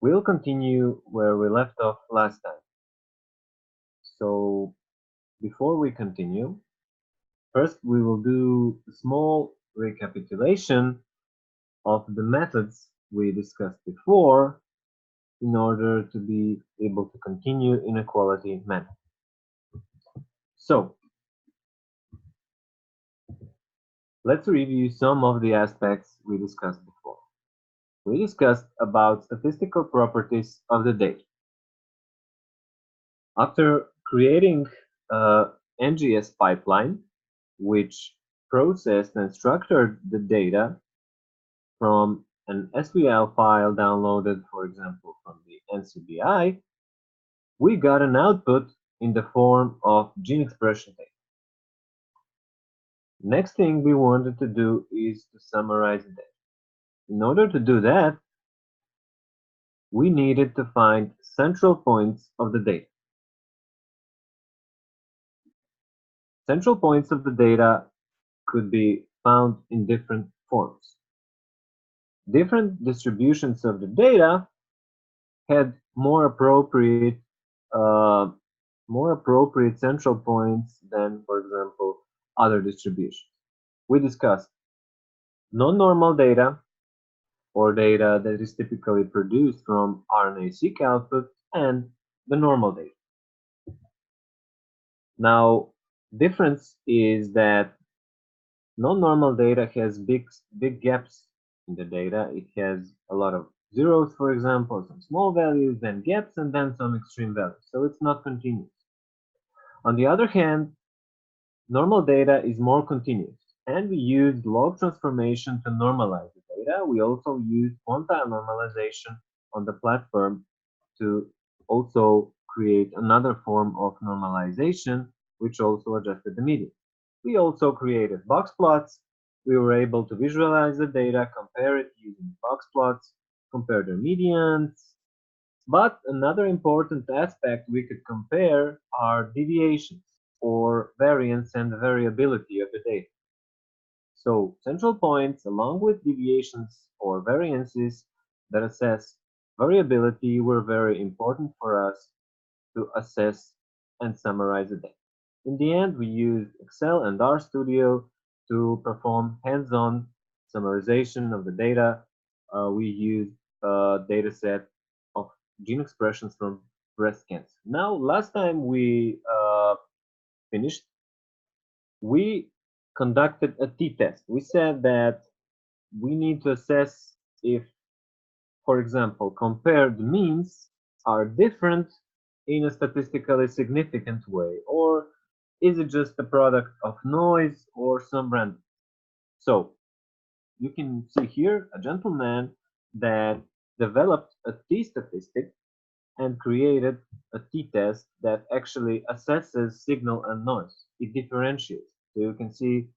We'll continue where we left off last time. So before we continue, first we will do a small recapitulation of the methods we discussed before in order to be able to continue in a quality manner. So let's review some of the aspects we discussed before. We discussed about statistical properties of the data. After creating a NGS pipeline, which processed and structured the data from an SQL file downloaded, for example, from the NCBI, we got an output in the form of gene expression data. Next thing we wanted to do is to summarize the data. In order to do that, we needed to find central points of the data. Central points of the data could be found in different forms. Different distributions of the data had more appropriate central points than, for example, other distributions. We discussed non-normal data, or data that is typically produced from RNA-seq output, and the normal data. Now, difference is that non-normal data has big gaps in the data. It has a lot of zeros, for example, some small values, then gaps, and then some extreme values. So it's not continuous. On the other hand, normal data is more continuous, and we used log transformation to normalize the data. We also used quantile normalization on the platform to also create another form of normalization, which also adjusted the median. We also created box plots. We were able to visualize the data, compare it using box plots, compare the medians. But another important aspect we could compare are deviations, or variance and variability of the data. So central points along with deviations or variances that assess variability were very important for us to assess and summarize the data. In the end, we used Excel and RStudio to perform hands-on summarization of the data. We used a data set of gene expressions from breast cancer. Now, last time we finished, we conducted a t-test. We said that we need to assess if, for example, compared means are different in a statistically significant way, or is it just a product of noise or some random? So you can see here a gentleman that developed a t-statistic and created a t-test that actually assesses signal and noise. It differentiates. So you can see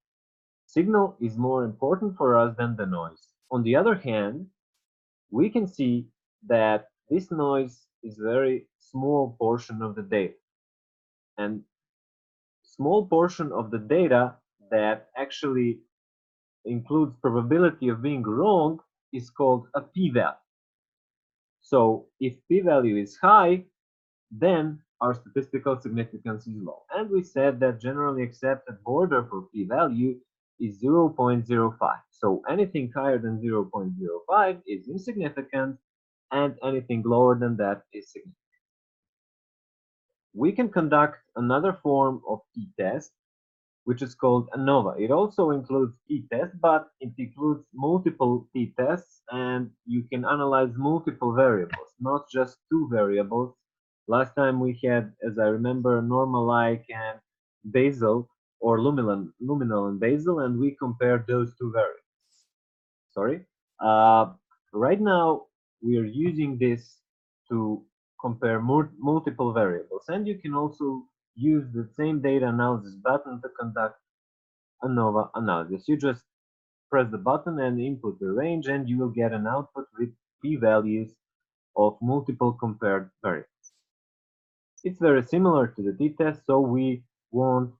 signal is more important for us than the noise. On the other hand, we can see that this noise is a very small portion of the data. And small portion of the data that actually includes probability of being wrong is called a p-value. So if p-value is high, then our statistical significance is low. And we said that generally accepted border for p-value is 0.05. So anything higher than 0.05 is insignificant, and anything lower than that is significant. We can conduct another form of t-test, which is called ANOVA. It also includes t-test, but it includes multiple t-tests, and you can analyze multiple variables, not just two variables. Last time we had, as I remember, normal-like and basal, or luminal and basal, and we compared those two variables. Sorry. Right now, we are using this to compare multiple variables, and you can also use the same data analysis button to conduct ANOVA analysis. You just press the button and input the range, and you will get an output with p-values of multiple compared variables. It's very similar to the t-test, so we won't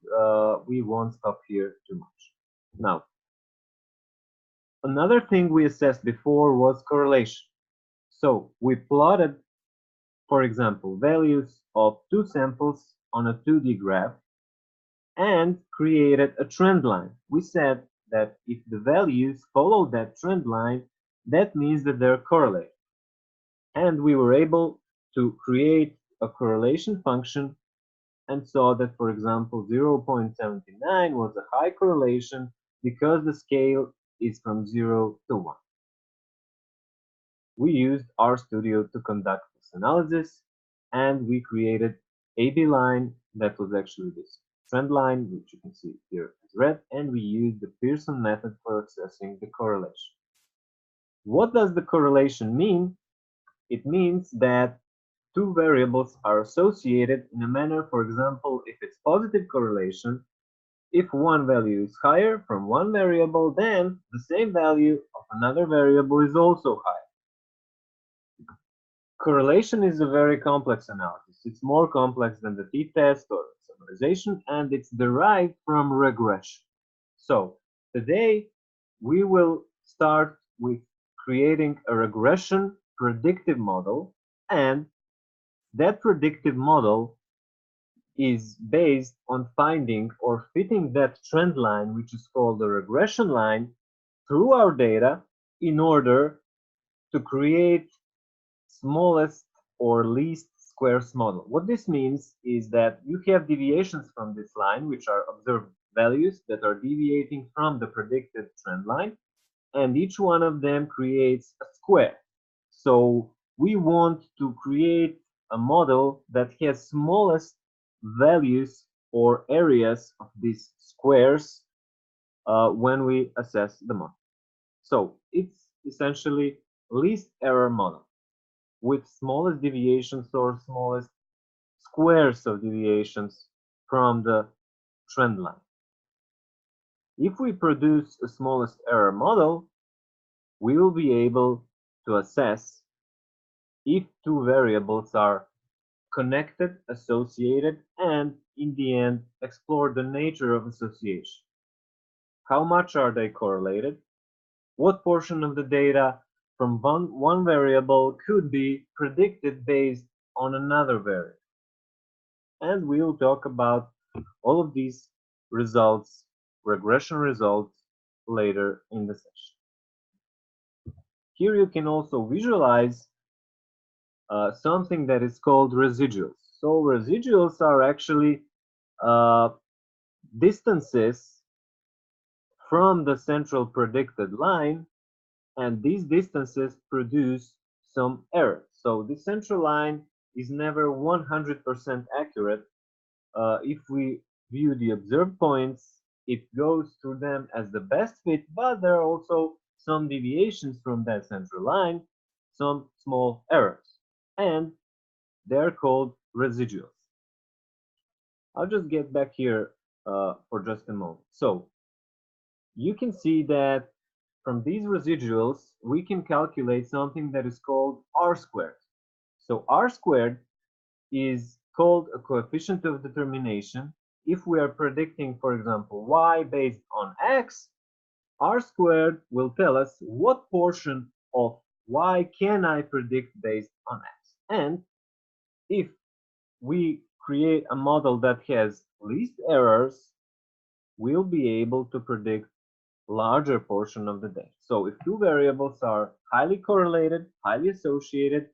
stop here too much. Now, another thing we assessed before was correlation. So we plotted, for example, values of two samples on a 2D graph and created a trend line. We said that if the values follow that trend line, that means that they're correlated. And we were able to create a correlation function and saw that, for example, 0.79 was a high correlation because the scale is from 0 to 1. We used RStudio to conduct this analysis, and we created AB line that was actually this trend line, which you can see here as red, and we used the Pearson method for assessing the correlation. What does the correlation mean? It means that two variables are associated in a manner, for example, if it's positive correlation, if one value is higher from one variable, then the same value of another variable is also higher. Correlation is a very complex analysis. It's more complex than the t-test or summarization, and it's derived from regression. So today we will start with creating a regression predictive model, and that predictive model is based on finding or fitting that trend line, which is called the regression line, through our data in order to create smallest or least squares model. What this means is that you have deviations from this line, which are observed values that are deviating from the predicted trend line, and each one of them creates a square. So we want to create a model that has smallest values or areas of these squares when we assess the model. So it's essentially least error model with smallest deviations or smallest squares of deviations from the trend line. If we produce a smallest error model, we will be able to assess if two variables are connected, associated, and in the end explore the nature of association. How much are they correlated? What portion of the data from one variable could be predicted based on another variable? And we'll talk about all of these results, regression results, later in the session. Here you can also visualize something that is called residuals. So residuals are actually distances from the central predicted line, and these distances produce some error. So the central line is never 100% accurate. If we view the observed points, it goes through them as the best fit, but there are also some deviations from that central line, some small errors, and they're called residuals. I'll just get back here for just a moment. So you can see that from these residuals, we can calculate something that is called R squared. So R squared is called a coefficient of determination. If we are predicting, for example, y based on x, R squared will tell us what portion of y can I predict based on x. And if we create a model that has least errors, we'll be able to predict larger portion of the data. So if two variables are highly correlated, highly associated,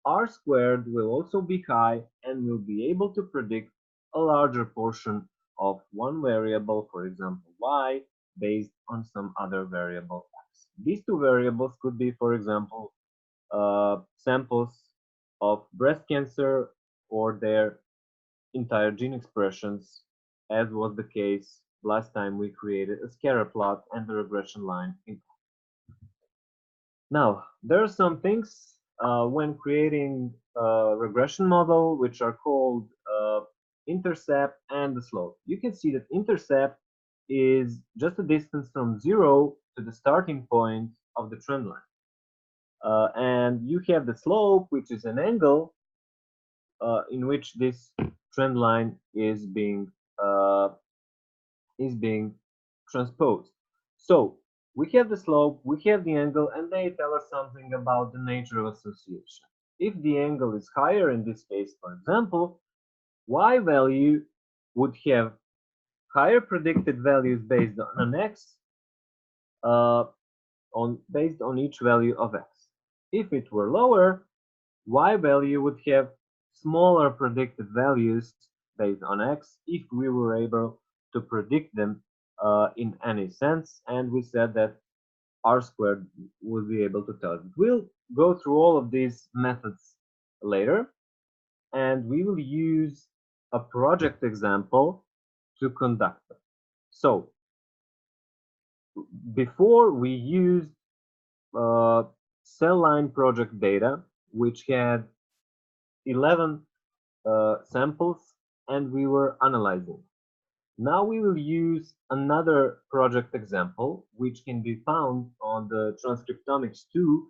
R squared will also be high and we'll be able to predict a larger portion of one variable, for example, y, based on some other variable x. These two variables could be, for example, samples of breast cancer or their entire gene expressions, as was the case last time we created a scatter plot and the regression line. Now, there are some things when creating a regression model which are called intercept and the slope. You can see that intercept is just a distance from 0 to the starting point of the trend line. And you have the slope, which is an angle in which this trend line is being transposed. So We have the slope, we have the angle, and they tell us something about the nature of association. If the angle is higher in this case, for example, y value would have higher predicted values based on an x uh, based on each value of x. If it were lower, y value would have smaller predicted values based on x if we were able to predict them in any sense, and we said that r squared would be able to tell it. We'll go through all of these methods later, and we will use a project example to conduct them. So before we used cell line project data, which had 11 samples, and we were analyzing. Now we will use another project example, which can be found on the Transcriptomics 2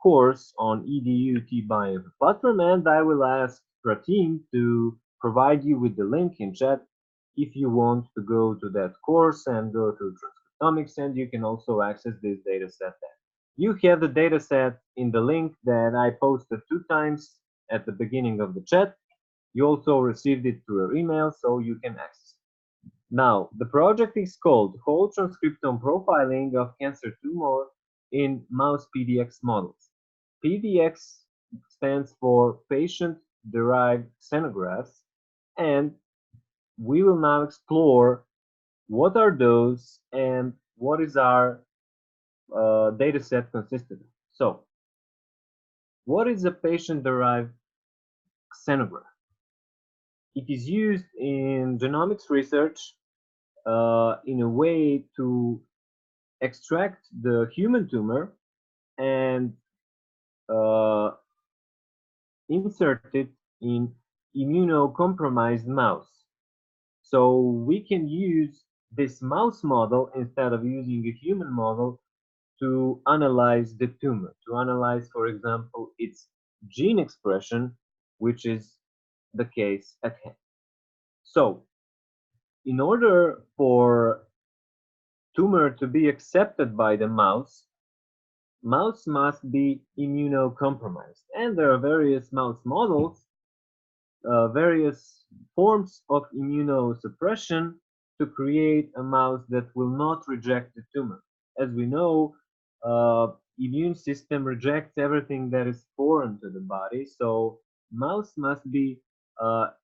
course on EDU T-Bio platform, and I will ask Pratim to provide you with the link in chat if you want to go to that course and go to Transcriptomics, and you can also access this data set there. You have the data set in the link that I posted 2 times at the beginning of the chat. You also received it through your email, so you can access it. Now, the project is called Whole Transcriptome Profiling of Cancer Tumor in Mouse PDX Models. PDX stands for Patient-Derived Xenografts, and we will now explore what are those and what is our data set consisted of. So, what is a patient-derived xenograph? It is used in genomics research in a way to extract the human tumor and insert it in immunocompromised mouse. So we can use this mouse model instead of using a human model to analyze the tumor, to analyze, for example, its gene expression, which is the case at hand. So in order for tumor to be accepted by the mouse must be immunocompromised. And there are various mouse models, various forms of immunosuppression to create a mouse that will not reject the tumor. As we know, immune system rejects everything that is foreign to the body, so mouse must be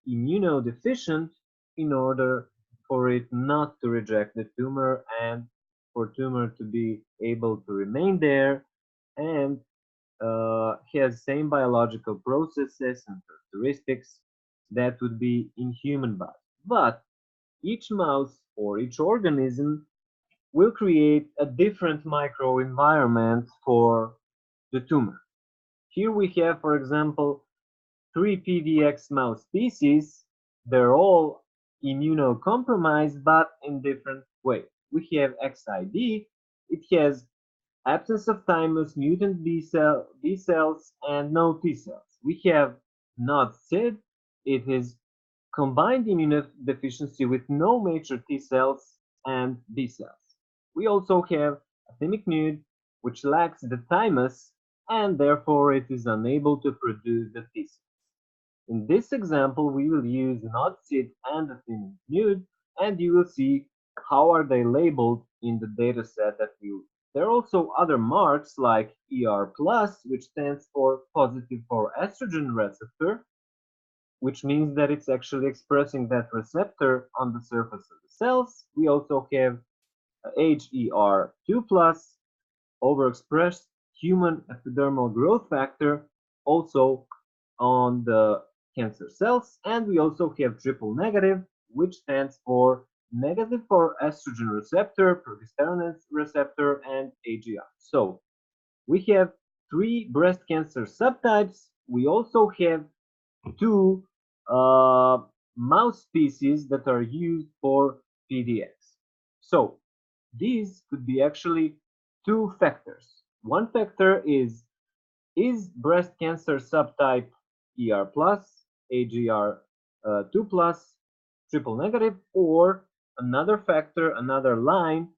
immunodeficient in order for it not to reject the tumor and for tumor to be able to remain there and has same biological processes and characteristics that would be in human body. But each mouse or each organism will create a different microenvironment for the tumor. Here we have, for example, 3 PDX mouse species. They're all immunocompromised, but in different ways. We have XID. It has absence of thymus, mutant B cells, and no T cells. We have not SID. It is combined immunodeficiency with no major T cells and B cells. We also have thymic nude, which lacks the thymus, and therefore it is unable to produce the T cells. In this example, we will use not SID and the thymic nude, and you will see how are they labeled in the data set that we use. There are also other marks like ER+, which stands for positive for estrogen receptor, which means that it's actually expressing that receptor on the surface of the cells. We also have HER2+, overexpressed human epidermal growth factor, also on the cancer cells. And we also have triple negative, which stands for negative for estrogen receptor, progesterone receptor, and AGR. So we have 3 breast cancer subtypes. We also have 2 mouse species that are used for PDX. So these could be actually 2 factors. One factor is breast cancer subtype ER+, AGR 2+, triple negative, or another factor, another line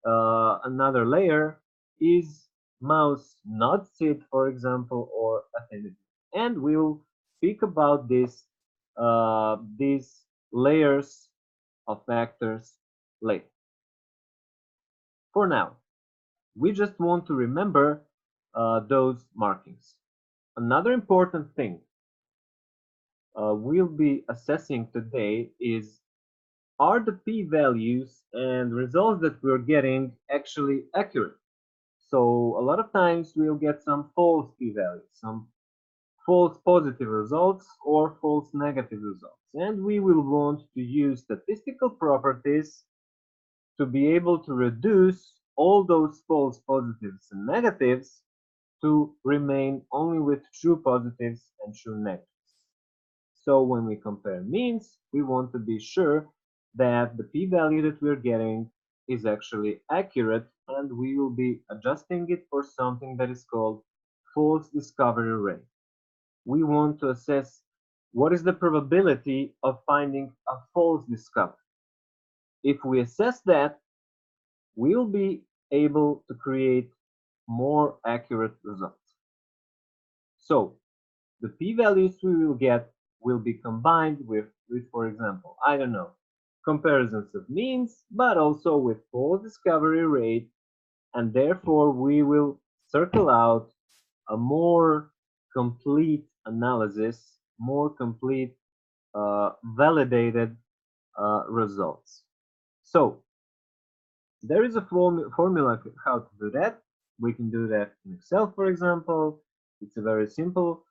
another layer is mouse not sit, for example, or affinity. And we'll speak about these layers of factors later. For now, we just want to remember those markings. Another important thing we'll be assessing today is, are the p-values and results that we're getting actually accurate? So a lot of times we'll get some false p-values, some false positive results or false negative results. And we will want to use statistical properties to be able to reduce all those false positives and negatives to remain only with true positives and true negatives. So when we compare means, we want to be sure that the p-value that we're getting is actually accurate, and we will be adjusting it for something that is called false discovery rate. We want to assess what is the probability of finding a false discovery. If we assess that, we'll be able to create more accurate results. So the p-values we will get will be combined with, for example, I don't know, comparisons of means, but also with false discovery rate, and therefore we will circle out a more complete analysis, more complete validated results. So there is a formula how to do that. We can do that in Excel, for example. It's a very simple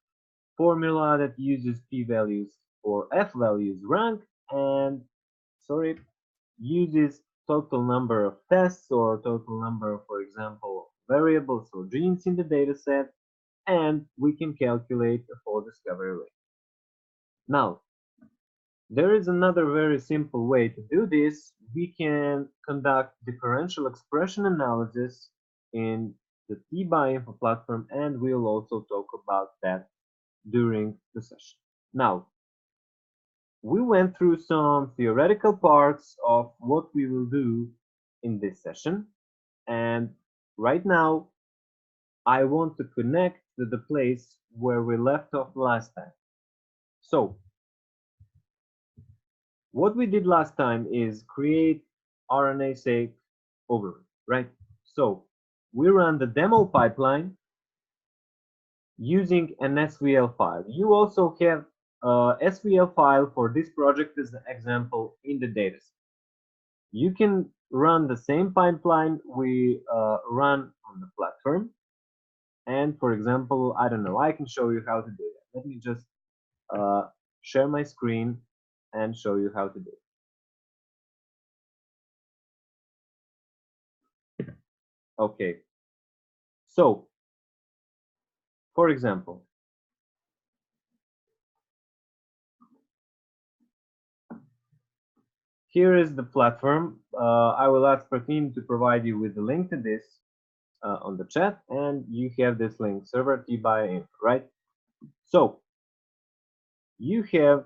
formula that uses p-values or f-values rank and, uses total number of tests or total number of, for example, variables or genes in the data set, and we can calculate a false discovery rate. Now, there is another very simple way to do this. We can conduct differential expression analysis in the T-by-Info platform, and we'll also talk about that during the session. Now, we went through some theoretical parts of what we will do in this session, and right now I want to connect to the place where we left off last time. So what we did last time is create RNA-seq overview, right? So we run the demo pipeline using an SVL file. You also have a SVL file for this project as an example in the dataset. You can run the same pipeline we run on the platform. And for example, I don't know, I can show you how to do that. Let me just share my screen and show you how to do it. Okay. So, for example, here is the platform. I will ask Pratim to provide you with the link to this on the chat, and you have this link, server T-by-Info, right? So you have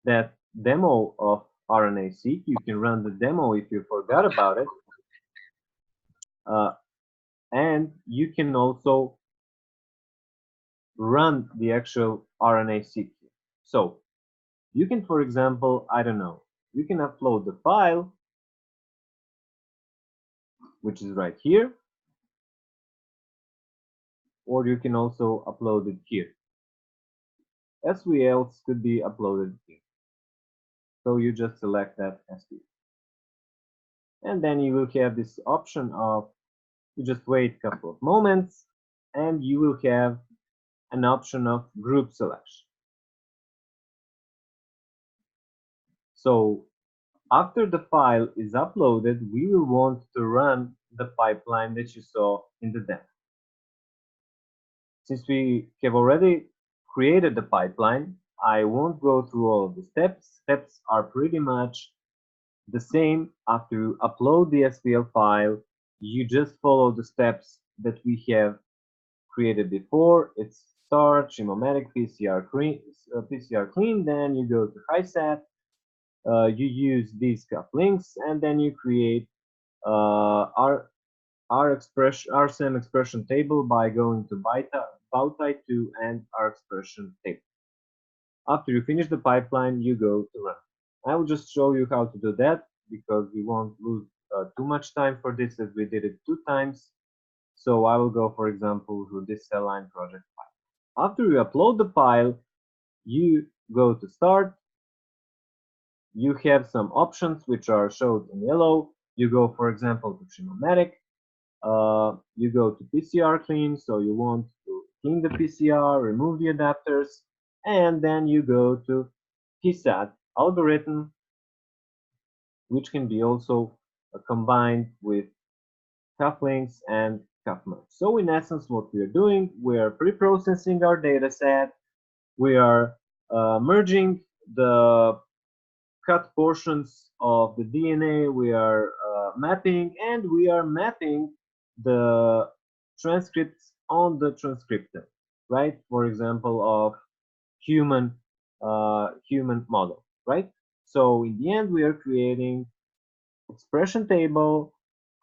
that demo of RNA-seq. You can run the demo if you forgot about it. And you can also run the actual RNA-seq. So you can, for example, I don't know, you can upload the file, which is right here, or you can also upload it here. SVLs could be uploaded here. So you just select that SVL. And then you will have this option of, you just wait a couple of moments, and you will have an option of group selection. So after the file is uploaded, we will want to run the pipeline that you saw in the demo. Since we have already created the pipeline, I won't go through all of the steps. Steps are pretty much the same. After you upload the SVL file, you just follow the steps that we have created before. It's start, chemometric, PCR clean, then you go to HiSat, you use these cuff links, and then you create our same expression table by going to bowtie2 and our expression table. After you finish the pipeline, you go to run. I will just show you how to do that because we won't lose too much time for this as we did it 2 times. So I will go, for example, to this cell line project file. After you upload the file, you go to start. You have some options which are shown in yellow. You go, for example, to Chemomatic. You go to PCR clean, so you want to clean the PCR, remove the adapters, and then you go to PSAT algorithm, which can be also combined with cufflinks and cuff merge. So in essence, what we are doing, we are pre-processing our data set, we are merging the cut portions of the DNA, we are mapping, and we are mapping the transcripts on the transcriptome, right? For example, of human model, right? So in the end, we are creating expression table,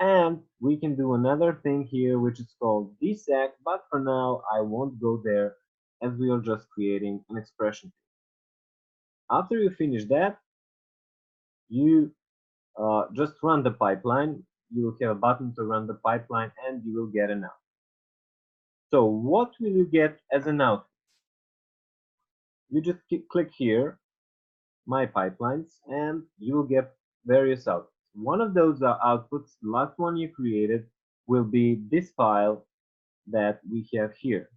and we can do another thing here, which is called DSEC, but for now, I won't go there as we are just creating an expression table. After you finish that, you just run the pipeline. You will have a button to run the pipeline and you will get an output. So what will you get as an output? You just click here, My Pipelines, and you will get various outputs. One of those outputs, the last one you created, will be this file that we have here.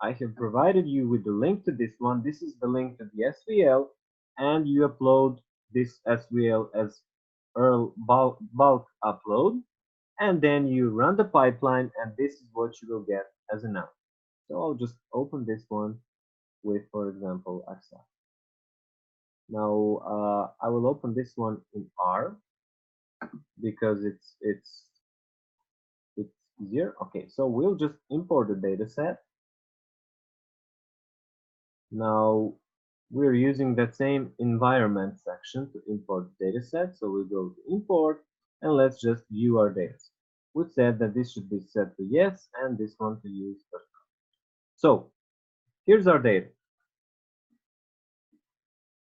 I have provided you with the link to this one. This is the link to the SVL, and you upload this SVL as Earl bulk upload, and then you run the pipeline, and this is what you will get as an output. So I'll just open this one with, for example, Excel. Now I will open this one in R because it's easier. Okay, so we'll just import the data set. Now we're using that same environment section to import the data set. So we go to import and let's just view our data set. We said that this should be set to yes and this one to use. So here's our data.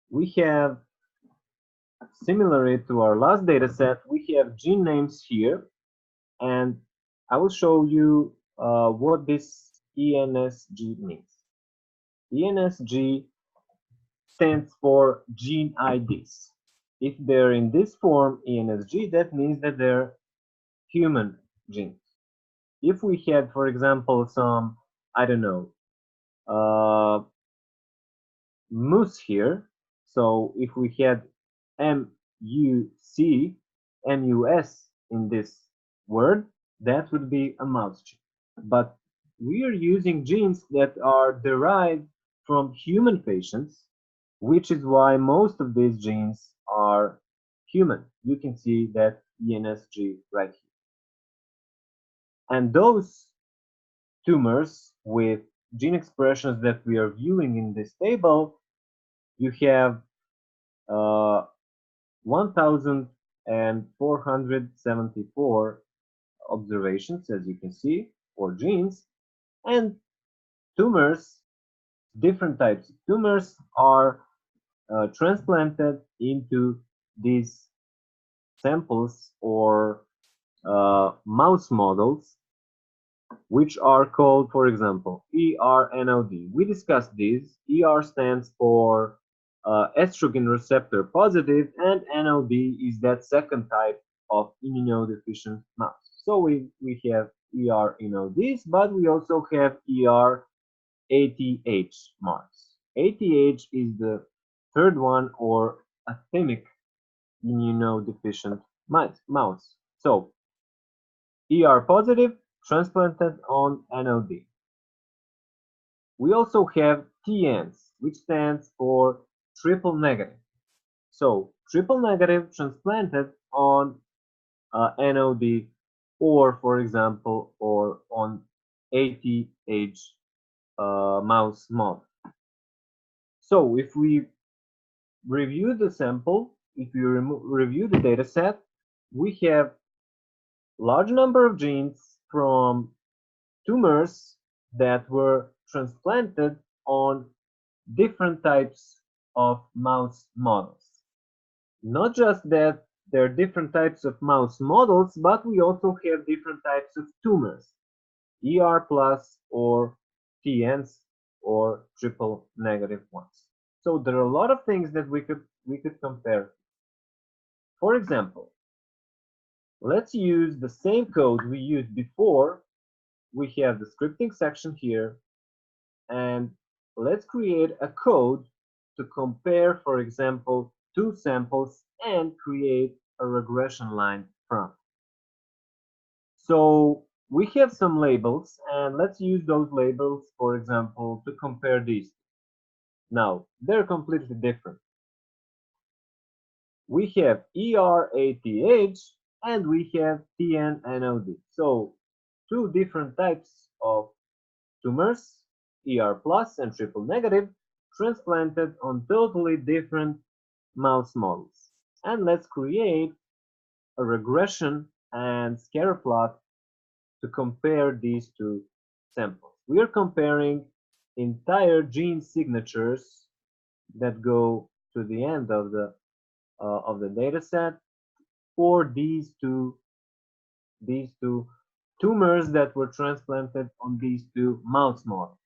We have, similarly to our last data set, we have gene names here, and I will show you what this ENSG means. ENSG stands for gene IDs. If they're in this form, ENSG, that means that they're human genes. If we had, for example, some, I don't know, mouse here, so if we had MUC, MUS in this word, that would be a mouse gene. But we are using genes that are derived from human patients, which is why most of these genes are human. You can see that ENSG right here. And those tumors with gene expressions that we are viewing in this table, you have 1,474 observations, as you can see, for genes, and tumors, different types of tumors are transplanted into these samples or mouse models, which are called, for example, ERNOD. We discussed these. ER stands for estrogen receptor positive, and NOD is that second type of immunodeficient mouse. So we have ER-NODs, but we also have ER-ATH marks. ATH is the third one, or anthemic immunodeficient mouse. So ER positive, transplanted on NOD. We also have TNs, which stands for triple negative. So triple negative transplanted on NOD, or for example, or on ATH mouse model. So if we review the sample, if you review the data set, we have large number of genes from tumors that were transplanted on different types of mouse models. Not just that there are different types of mouse models, but we also have different types of tumors, ER plus or TNs or triple negative ones. So there are a lot of things that we could compare. For example, let's use the same code we used before. We have the scripting section here, and let's create a code to compare, for example, two samples and create a regression line from. So we have some labels, and let's use those labels, for example, to compare these. Now, they're completely different. We have ERATH and we have TNNOD. So two different types of tumors, ER plus and triple negative, transplanted on totally different mouse models. And let's create a regression and scatter plot to compare these two samples. We are comparing entire gene signatures that go to the end of the data set for these two tumors that were transplanted on these two mouse models.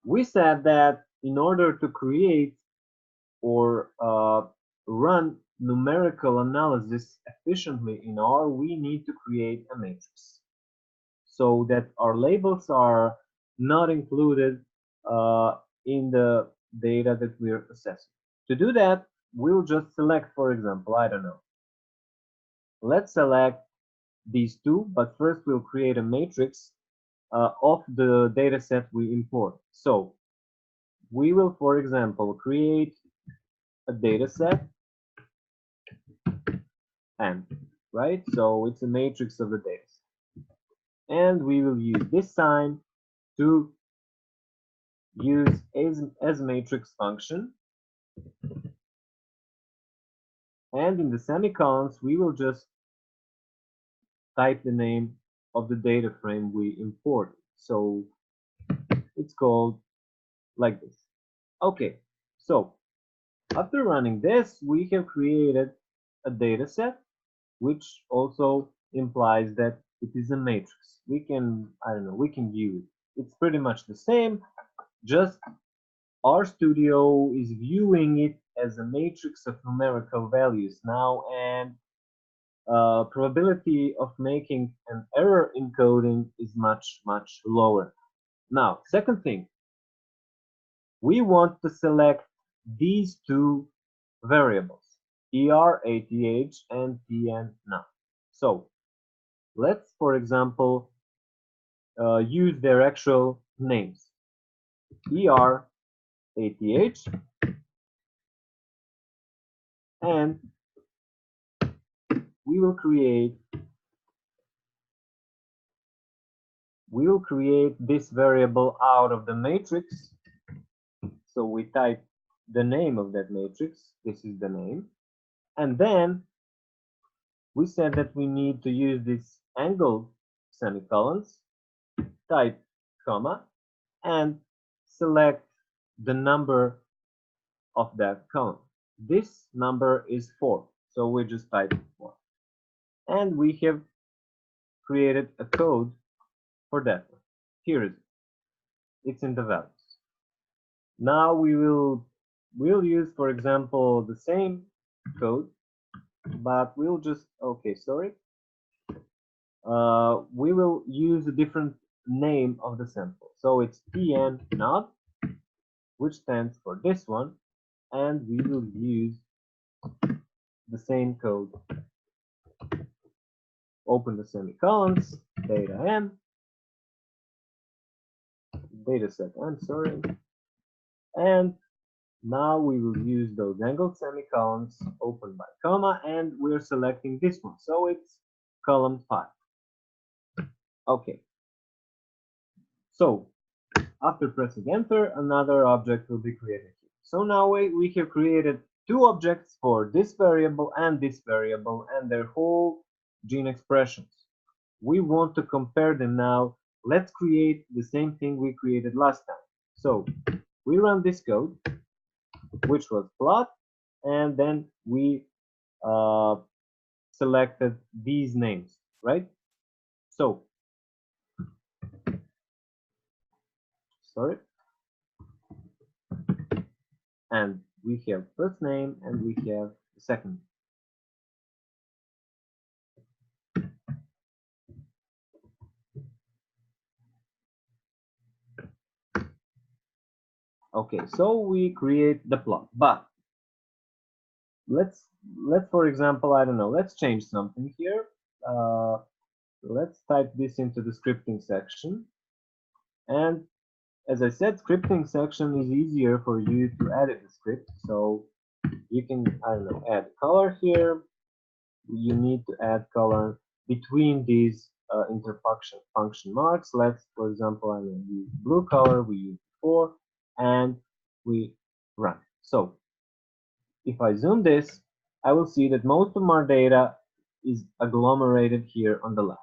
We said that in order to create or run numerical analysis efficiently in R, we need to create a matrix so that our labels are not included in the data that we're assessing. To do that, we'll just select, for example, I don't know. Let's select these two, but first we'll create a matrix of the data set we import. So we will, for example, create a data set and, right? So it's a matrix of the data set. And we will use this sign to use as matrix function. And in the semicolons, we will just type the name of the data frame we imported. So it's called like this. Okay, so after running this, we have created a data set, which also implies that it is a matrix. We can, I don't know, we can view it. It's pretty much the same, just RStudio is viewing it as a matrix of numerical values now, and probability of making an error in coding is much, much lower. Now, second thing, we want to select these two variables, ERATH and TNNOD. So let's, for example, use their actual names, ERATH and we will create this variable out of the matrix. So we type the name of that matrix. This is the name. And then we said that we need to use this angled semicolons, type comma, and select the number of that column. This number is 4. So we just type 4. And we have created a code for that one. Here is it. It's in the values. Now we'll use, for example, the same code, but we'll just, okay, sorry. We will use a different name of the sample. So it's TNNOD, which stands for this one, and we will use the same code. Open the semicolons, data M, dataset M, sorry, and now we will use those angled semicolons, open by comma, and we're selecting this one. So it's column 5. Okay. So after pressing enter, another object will be created here. So now we have created two objects for this variable, and their whole gene expressions. We want to compare them now. Let's create the same thing we created last time. So we run this code, which was plot, and then we selected these names, right? So, sorry, and we have first name and we have the second. Okay, so we create the plot, but let's for example, I don't know, let's change something here. Let's type this into the scripting section, and as I said, scripting section is easier for you to edit the script, so you can, I don't know, add color here. You need to add color between these interfunction marks. Let's, for example, I will use blue color we used before, and we run. So if I zoom this, I will see that most of our data is agglomerated here on the left.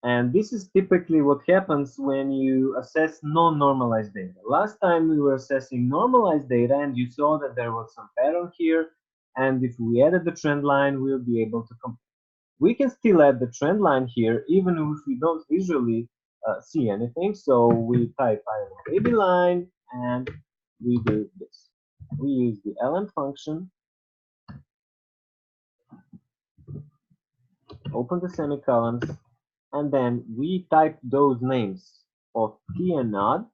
And this is typically what happens when you assess non-normalized data. Last time we were assessing normalized data, and you saw that there was some pattern here, and if we added the trend line, we'll be able to compare. We can still add the trend line here, even if we don't visually see anything. So we type, I don't know, baby line, and we do this. We use the lm function, open the semicolons, and then we type those names of T and nod,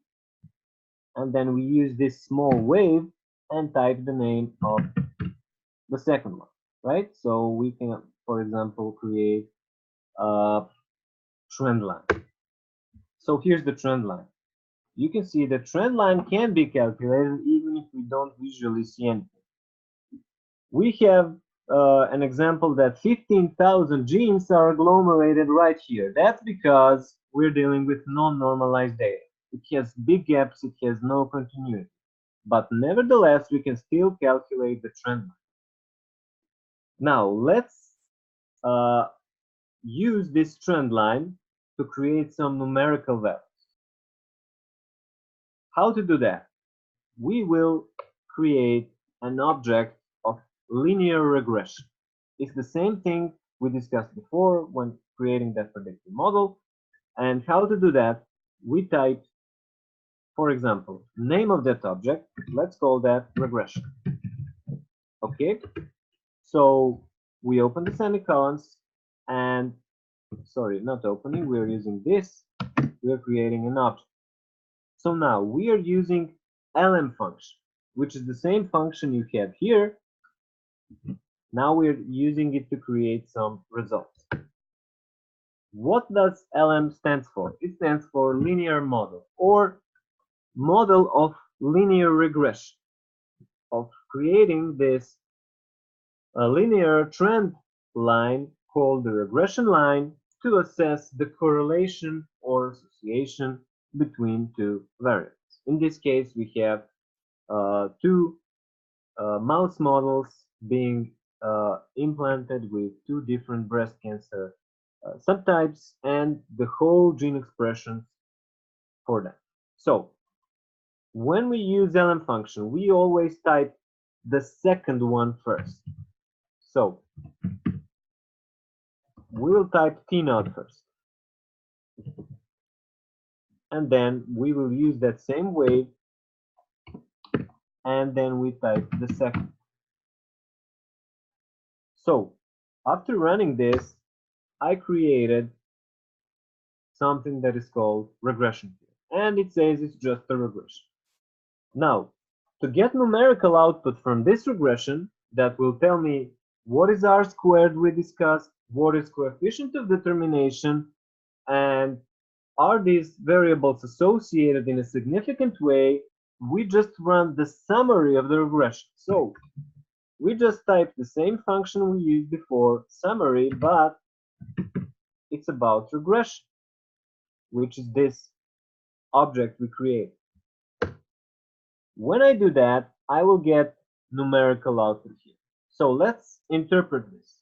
and then we use this small wave and type the name of the second one, right? So we can, for example, create a trend line. So here's the trend line. You can see the trend line can be calculated even if we don't visually see anything. We have an example that 15,000 genes are agglomerated right here. That's because we're dealing with non-normalized data. It has big gaps, it has no continuity. But nevertheless, we can still calculate the trend line. Now, let's use this trend line to create some numerical values. How to do that? We will create an object of linear regression. It's the same thing we discussed before when creating that predictive model. And how to do that? We type, for example, name of that object. Let's call that regression. Okay. So we open the semicolons, and sorry, not opening. We're using this. We're creating an object. So now we are using lm function, which is the same function you have here. Now we're using it to create some results. What does LM stand for? It stands for linear model, or model of linear regression, of creating this linear trend line called the regression line to assess the correlation or association between two variables. In this case, we have two mouse models being implanted with two different breast cancer subtypes and the whole gene expressions for that. So when we use lm function, we always type the second one first. So we will type t0 first, and then we will use that same wave, and then we type the second. So after running this, I created something that is called regression here, and it says it's just a regression. Now, to get numerical output from this regression that will tell me what is R squared we discussed, what is coefficient of determination, and are these variables associated in a significant way, we just run the summary of the regression. So we just type the same function we used before, summary, but it's about regression, which is this object we create. When I do that, I will get numerical output here. So let's interpret this.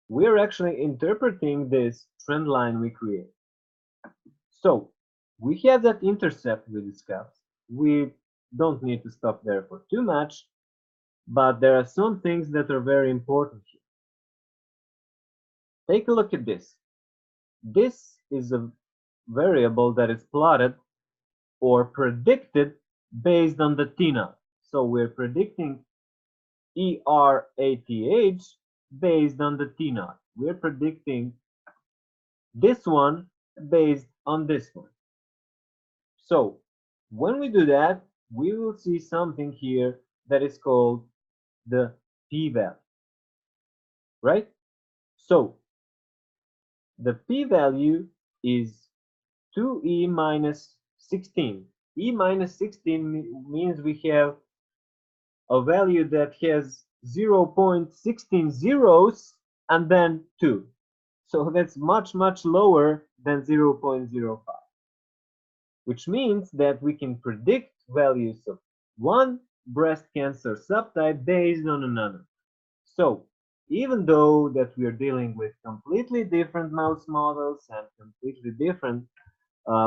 we're actually interpreting this trend line we create. So we have that intercept we discussed. We don't need to stop there for too much, but there are some things that are very important here. Take a look at this. This is a variable that is plotted or predicted based on the T-naught. So we're predicting ERATH based on the T-naught. We're predicting this one based on this one. So when we do that, we will see something here that is called the p-value, right? So the p-value is 2e minus 16. E minus 16 means we have a value that has 0.16 zeros and then 2. So that's much lower than 0.05, which means that we can predict values of one breast cancer subtype based on another. So even though that we are dealing with completely different mouse models and completely different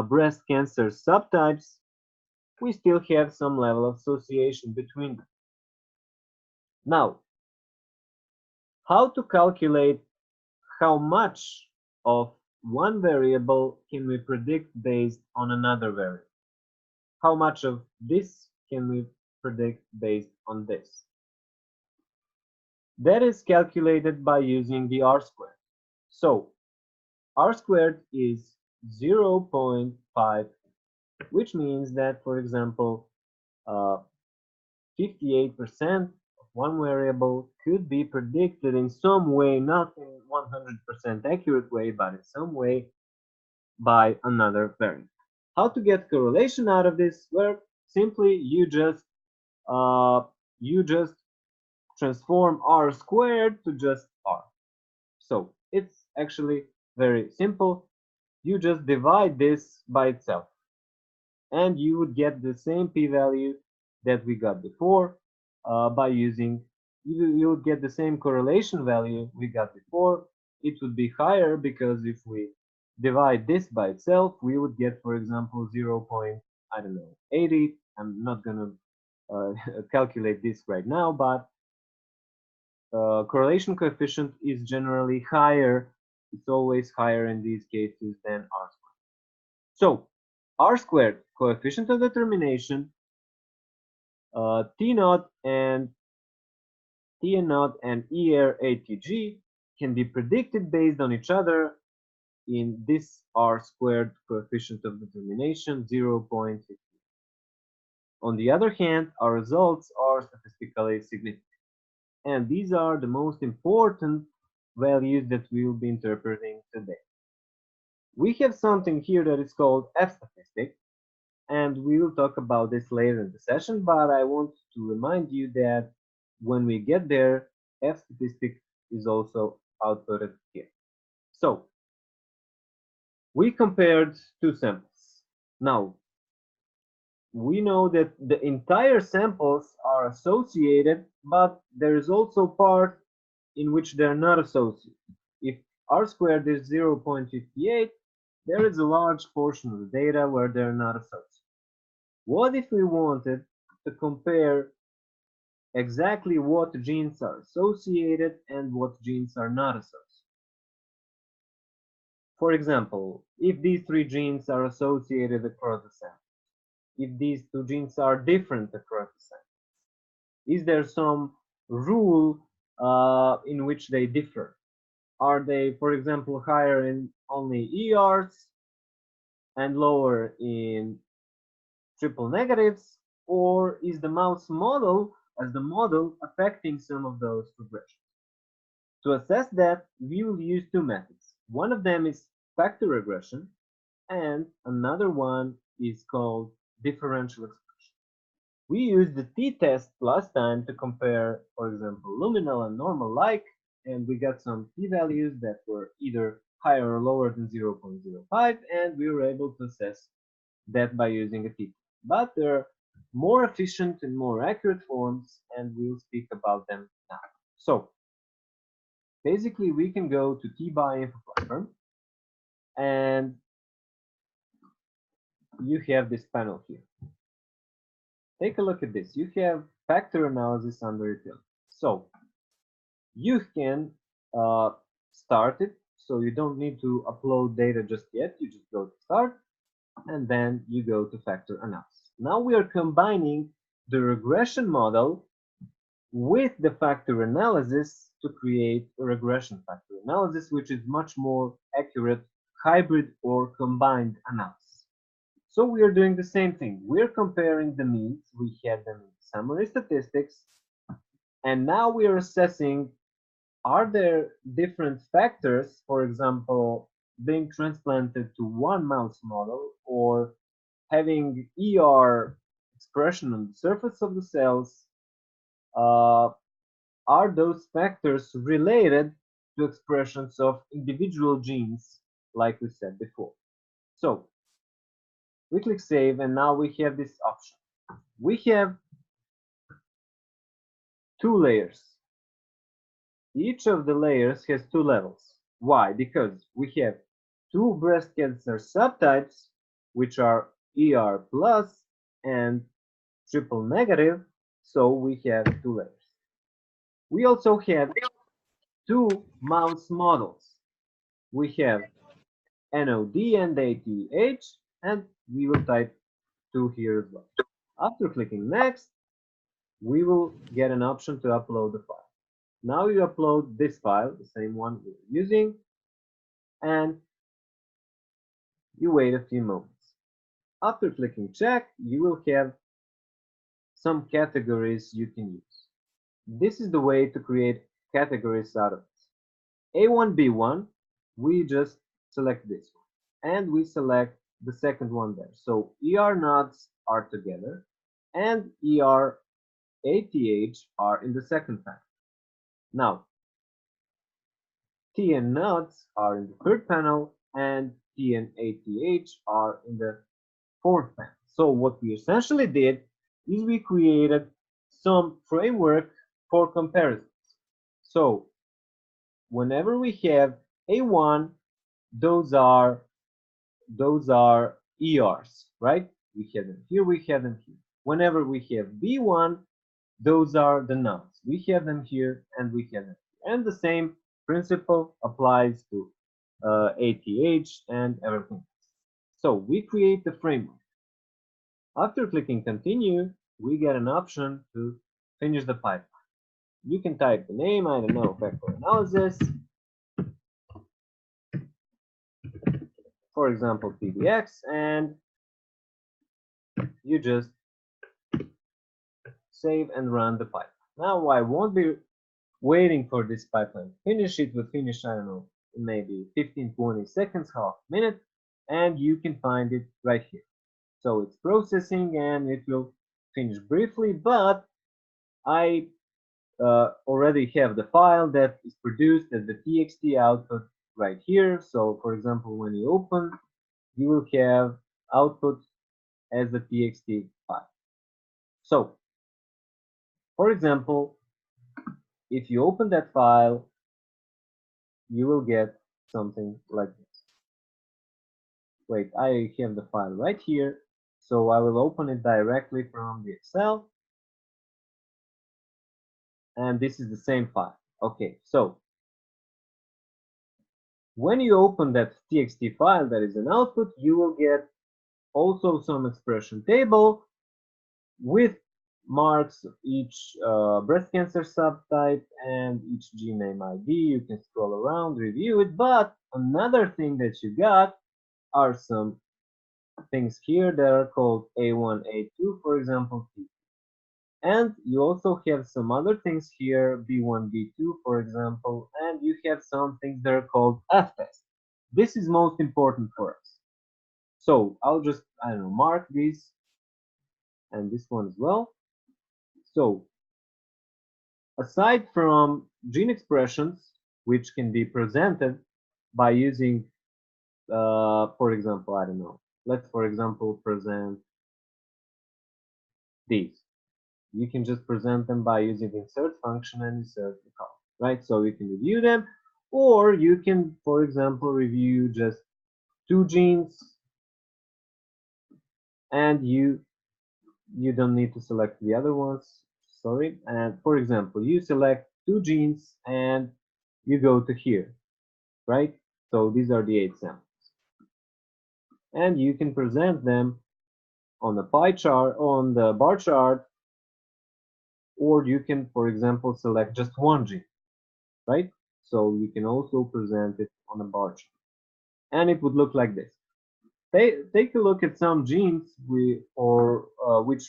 breast cancer subtypes, we still have some level of association between them. Now, how to calculate how much of one variable can we predict based on another variable? How much of this can we predict based on this? That is calculated by using the R-squared. So R-squared is 0.5, which means that, for example, 58% of one variable could be predicted in some way, not in 100% accurate way, but in some way by another variable. How to get correlation out of this? Well, simply you just transform R squared to just R. So it's actually very simple. You just divide this by itself, and you would get the same p-value that we got before by using, you would get the same correlation value we got before. It would be higher because if we divide this by itself, we would get, for example, 0. I don't know, 80. I'm not gonna calculate this right now, but correlation coefficient is generally higher. It's always higher in these cases than R squared. So R squared, coefficient of determination, T naught and ERATG can be predicted based on each other in this R squared coefficient of determination 0.50. On the other hand, our results are statistically significant. And these are the most important values that we will be interpreting today. We have something here that is called f-statistic, and we will talk about this later in the session, but I want to remind you that when we get there, f-statistic is also outputted here. So we compared two samples. Now, we know that the entire samples are associated, but there is also part in which they're not associated. If R squared is 0.58, there is a large portion of the data where they're not associated. What if we wanted to compare exactly what genes are associated and what genes are not associated? For example, if these three genes are associated across the sample, if these two genes are different across the sample, is there some rule in which they differ? Are they, for example, higher in only ERs and lower in triple negatives, or is the mouse model as the model affecting some of those progressions? To assess that, we will use two methods. One of them is factor regression, and another one is called differential expression. We used the t-test last time to compare, for example, luminal and normal like, and we got some p-values that were either higher or lower than 0.05, and we were able to assess that by using a t-test. But there are more efficient and more accurate forms, and we'll speak about them now. So basically we can go to T-by info platform, and you have this panel here. Take a look at this. You have factor analysis under it. So you can start it. So you don't need to upload data just yet. You just go to start, and then you go to factor analysis. Now we are combining the regression model with the factor analysis to create a regression factor analysis, which is much more accurate hybrid or combined analysis. So we are doing the same thing. We're comparing the means. We had them in summary statistics, and now we are assessing, are there different factors, for example, being transplanted to one mouse model or having ER expression on the surface of the cells, are those factors related to expressions of individual genes, like we said before? So we click save, and now we have this option. We have two layers. Each of the layers has two levels. Why? Because we have two breast cancer subtypes, which are ER plus and triple negative, so we have two layers. We also have two mouse models. We have NOD and ATH, and we will type 2 here as well. After clicking next, we will get an option to upload the file. Now you upload this file, the same one we're using, and you wait a few moments. After clicking check, you will have some categories you can use. This is the way to create categories out of it. A1B1, we just select this one, and we select the second one there. So ER nodes are together, and ER ATH are in the second panel. Now, TN nodes are in the third panel, and TN ATH are in the fourth panel. So what we essentially did is we created some framework for comparisons. So whenever we have A1, those are ERs, right? We have them here, we have them here. Whenever we have B1, those are the nodes. We have them here, and we have them here. And the same principle applies to ATH and everything. So we create the framework. After clicking continue, we get an option to finish the pipeline. You can type the name, I don't know, factor analysis. For example, PDX, and you just save and run the pipeline. Now I won't be waiting for this pipeline to finish. It will finish, I don't know, maybe 15-20 seconds, half minute, and you can find it right here. So it's processing and it will finish briefly, but I already have the file that is produced as the txt output right here. So for example, when you open, you will have output as the txt file. So for example, if you open that file, you will get something like this. Wait, I have the file right here, so I will open it directly from the Excel, and this is the same file. Okay, so when you open that txt file that is an output, you will get also some expression table with marks of each breast cancer subtype and each gene name ID. You can scroll around, review it, but another thing that you got are some things here that are called A1, A2, for example, and you also have some other things here, B1, B2, for example, and you have some things that are called F-test. This is most important for us. So I'll just, I don't know, mark these and this one as well. So aside from gene expressions, which can be presented by using, for example, I don't know, let's, for example, present these. You can just present them by using the insert function and insert the column. right? So you can review them, or you can, for example, review just 2 genes, and you don't need to select the other ones. Sorry. And for example, you select 2 genes and you go to here, right? So these are the 8 samples, and you can present them on the pie chart, on the bar chart, or you can, for example, select just 1 gene, right? So you can also present it on a bar chart, and it would look like this. Take a look at some genes which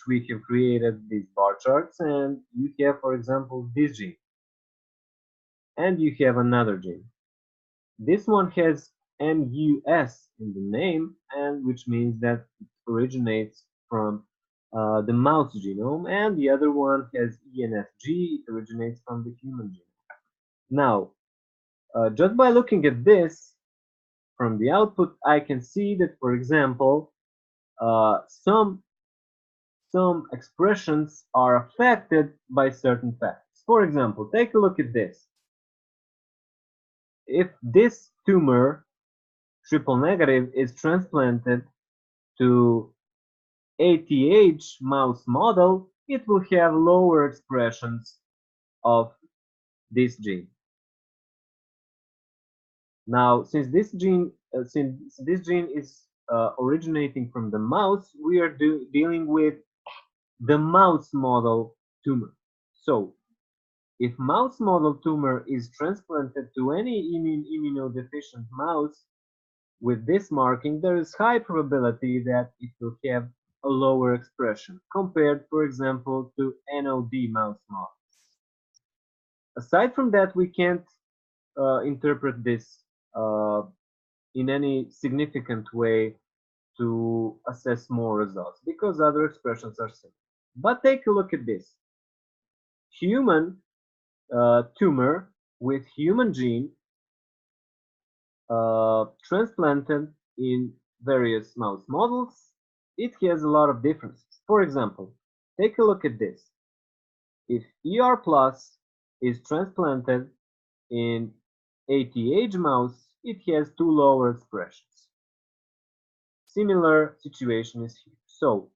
we have created these bar charts, and you have, for example, this gene, and you have another gene. This one has MUS in the name, and which means that it originates from the mouse genome, and the other one has ENFG, it originates from the human genome. Now, just by looking at this from the output, I can see that, for example, some expressions are affected by certain factors. For example, take a look at this. If this tumor, triple negative, is transplanted to ATH mouse model, it will have lower expressions of this gene. Now, since this gene is originating from the mouse, we are dealing with the mouse model tumor. So, if mouse model tumor is transplanted to any immunodeficient mouse with this marking, there is high probability that it will have a lower expression compared, for example, to NOD mouse models. Aside from that, we can't interpret this in any significant way to assess more results because other expressions are similar. But take a look at this. Human tumor with human gene transplanted in various mouse models, it has a lot of differences. For example, take a look at this. If ER plus is transplanted in ATH mouse, it has 2 lower expressions. Similar situation is here. So,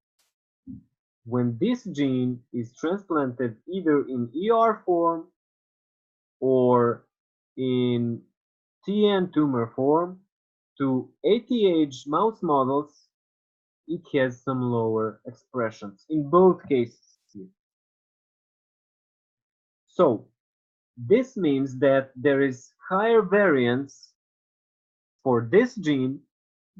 when this gene is transplanted either in ER form or in TN tumor form to ATH mouse models, it has some lower expressions in both cases here. So, this means that there is higher variance for this gene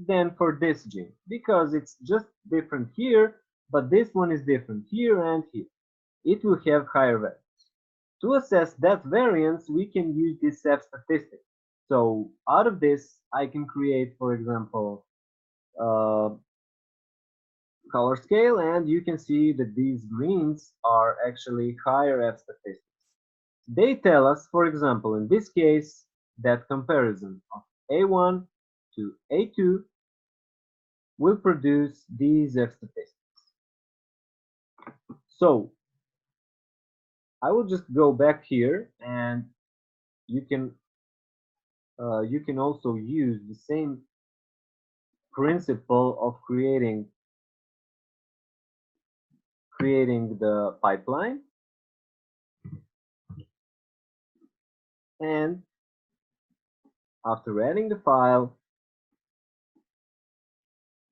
than for this gene because it's just different here, but this one is different here and here. It will have higher variance. To assess that variance, we can use this F statistic. So out of this, I can create, for example, color scale, and you can see that these greens are actually higher F statistics. They tell us, for example, in this case, that comparison of A1 to A2 will produce these F statistics. So I will just go back here, and you can also use the same principle of creating the pipeline, and after adding the file,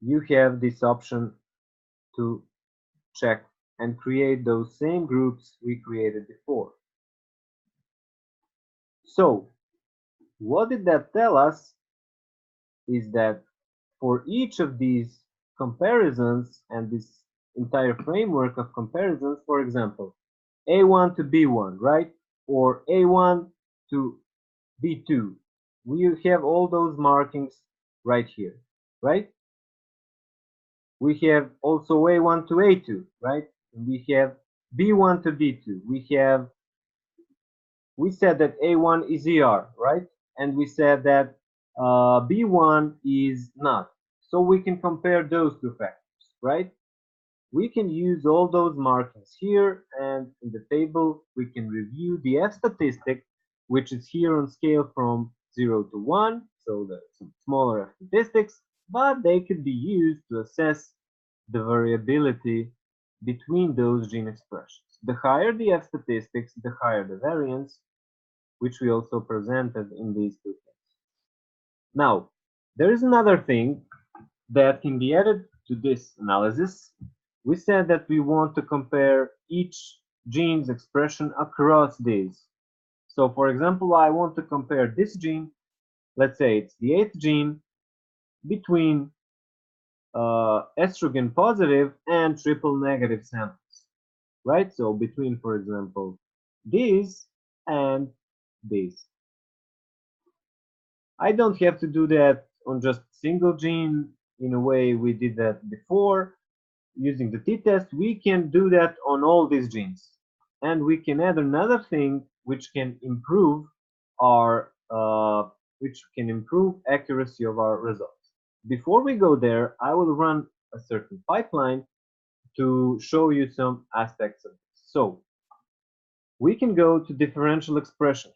you have this option to check and create those same groups we created before. So what did that tell us is that for each of these comparisons and this entire framework of comparisons, for example, A1 to B1, right? Or A1 to B2, we have all those markings right here, right? We have also A1 to A2, right? And we have B1 to B2. We said that A1 is ER, right? And we said that B1 is not. So we can compare those two factors, right? We can use all those markings here, and in the table we can review the F statistic which is here on scale from 0 to 1, so the some smaller statistics, but they could be used to assess the variability between those gene expressions. The higher the F statistics, the higher the variance, which we also presented in these two things. Now, there is another thing that can be added to this analysis. We said that we want to compare each gene's expression across these. So for example, I want to compare this gene, let's say it's the 8th gene, between estrogen positive and triple negative samples, right? So between, for example, these and these. I don't have to do that on just single gene in a way we did that before. Using the t-test, we can do that on all these genes. And we can add another thing which can improve our accuracy of our results. Before we go there, I will run a certain pipeline to show you some aspects of this. So we can go to differential expression.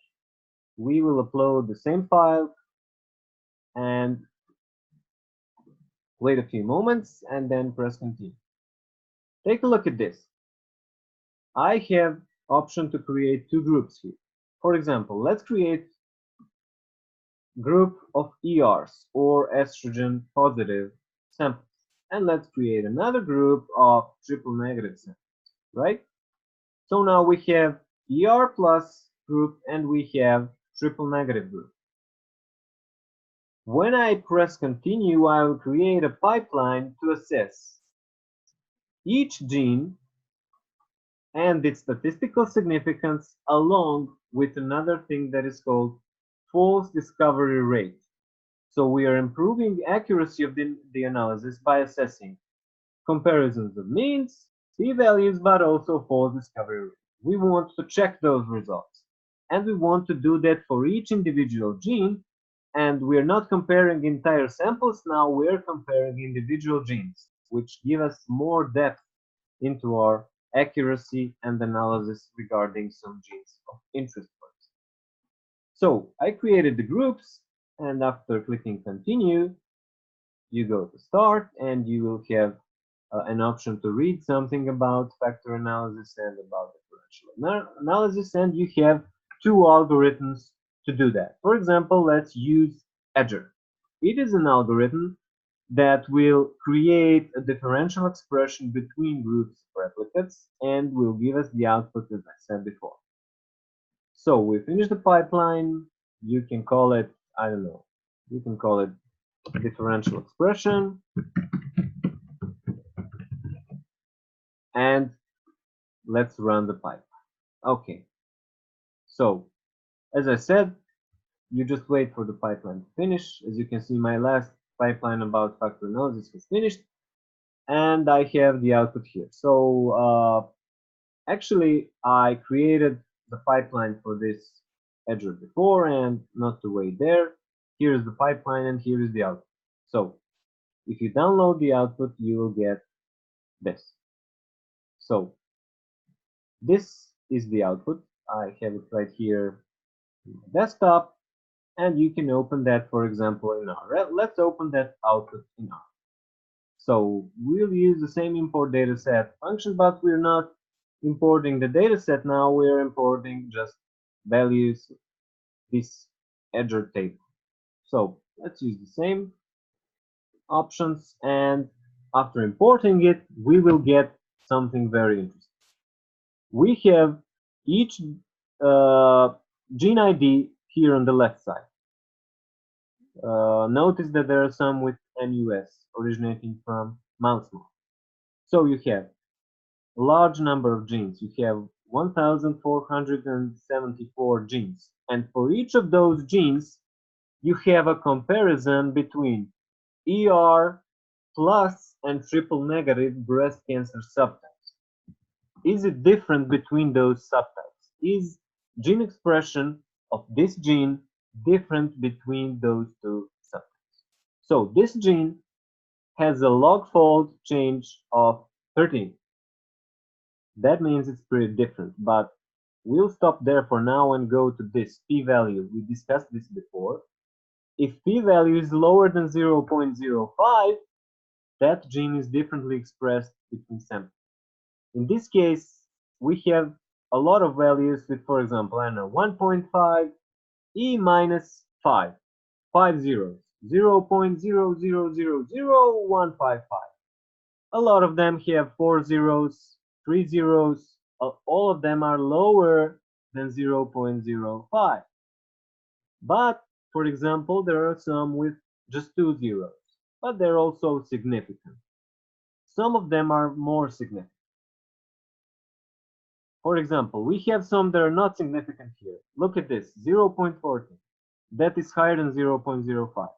We will upload the same file and wait a few moments and then press continue. Take a look at this. I have option to create two groups here. For example, let's create group of ERs or estrogen positive samples. And let's create another group of triple negative samples, right? So now we have ER plus group and we have triple negative group. When I press continue, I will create a pipeline to assess each gene and its statistical significance along with another thing that is called false discovery rate. So we are improving accuracy of the analysis by assessing comparisons of means, p-values, but also false discovery rate. We want to check those results. And we want to do that for each individual gene. And we're not comparing entire samples now, we're comparing individual genes, which give us more depth into our accuracy and analysis regarding some genes of interest. So I created the groups, and after clicking continue, you go to start and you will have an option to read something about factor analysis and about differential analysis, and you have two algorithms to do that. For example, let's use Edger. It is an algorithm that will create a differential expression between groups of replicates and will give us the output as I said before. So we finished the pipeline. You can call it, I don't know, you can call it differential expression. And let's run the pipeline. Okay. So as I said, you just wait for the pipeline to finish. As you can see, my last pipeline about factor analysis was finished. And I have the output here. So actually, I created the pipeline for this Edger before, and not to wait there. Here is the pipeline and here is the output. So if you download the output, you will get this. So this is the output. I have it right here in my desktop, and you can open that, for example, in R. Let's open that output in R. So we'll use the same import dataset function, but we're not importing the dataset now. We're importing just values, this Edger table. So let's use the same options, and after importing it, we will get something very interesting. We have each gene ID here on the left side. Notice that there are some with MUS originating from mouse model. So you have a large number of genes. You have 1,474 genes. And for each of those genes, you have a comparison between ER plus and triple negative breast cancer subtypes. Is it different between those subtypes? Is gene expression of this gene different between those two subtypes? So this gene has a log fold change of 13. That means it's pretty different, but we'll stop there for now and go to this p-value. We discussed this before. If p-value is lower than 0.05, that gene is differently expressed between samples. In this case, we have a lot of values with, for example, I don't know, 1.5, e minus 5, 5 zeros, 0.0000155. A lot of them have 4 zeros, 3 zeros, all of them are lower than 0.05. But, for example, there are some with just 2 zeros, but they're also significant. Some of them are more significant. For example, we have some that are not significant here. Look at this, 0.40. That is higher than 0.05.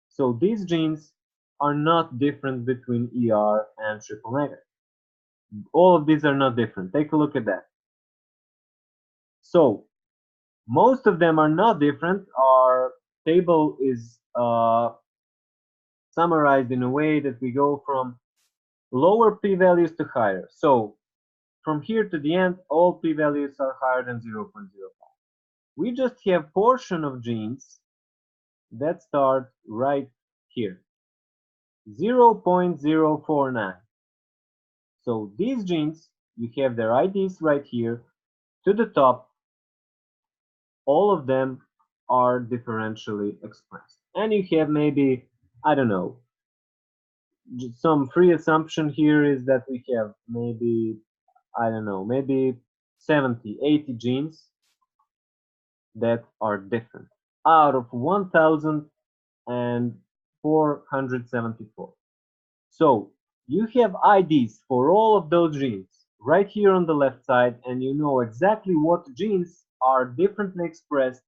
So these genes are not different between ER and triple negative. All of these are not different. Take a look at that. So most of them are not different. Our table is summarized in a way that we go from lower p-values to higher. So from here to the end, all p-values are higher than 0.05. We just have portion of genes that start right here, 0.049. So these genes, you have their IDs right here. To the top, all of them are differentially expressed. And you have maybe, I don't know, some free assumption here is that we have maybe, I don't know, maybe 70, 80 genes that are different out of 1,474. So you have IDs for all of those genes right here on the left side, and you know exactly what genes are differently expressed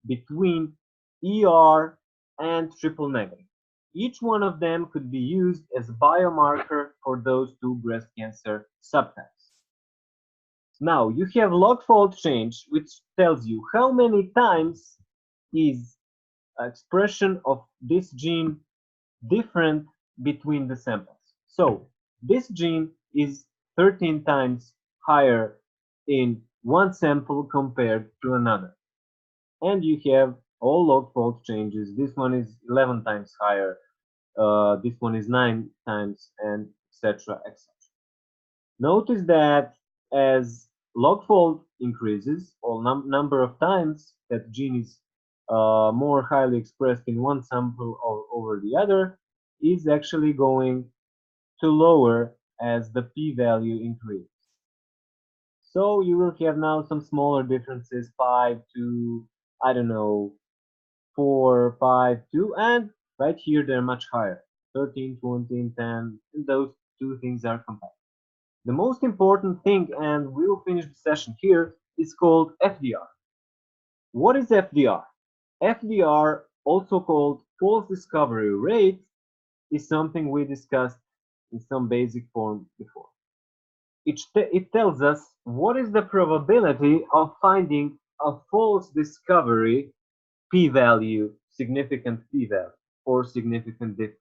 between ER and triple negative. Each one of them could be used as a biomarker for those two breast cancer subtypes. Now you have log fold change, which tells you how many times is expression of this gene different between the samples. So this gene is 13 times higher in one sample compared to another. And you have all log fold changes. This one is 11 times higher, this one is 9 times, and etc. etc. Notice that as log fold increases, or number of times that gene is more highly expressed in one sample or over the other, is actually going to lower as the p-value increases. So you will have now some smaller differences, 5 to, I don't know, 4, 5, 2, and right here they're much higher, 13, 20, 10, and those two things are compatible. The most important thing, and we'll finish the session here, is called FDR. What is FDR? FDR, also called false discovery rate, is something we discussed in some basic form before. It tells us what is the probability of finding a false discovery p-value, significant p-value, or significant difference.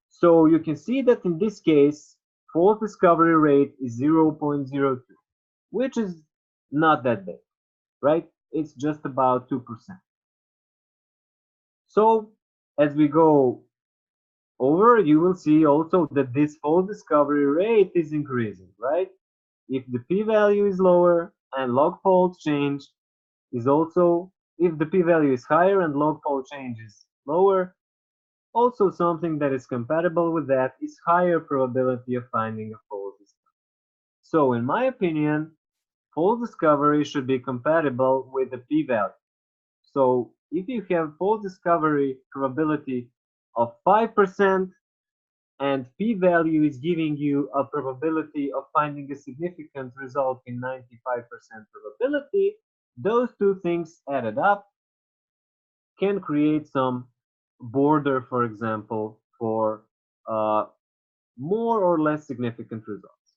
So you can see that in this case, false discovery rate is 0.02, which is not that big, right? It's just about 2%. So as we go over, you will see also that this false discovery rate is increasing, right? If the p-value is lower and log fold change is also, if the p-value is higher and log fold change is lower, also something that is compatible with that is higher probability of finding a false discovery. So in my opinion, false discovery should be compatible with the p-value. So if you have false discovery probability of 5% and p-value is giving you a probability of finding a significant result in 95% probability, those two things added up can create some border, for example, for more or less significant results.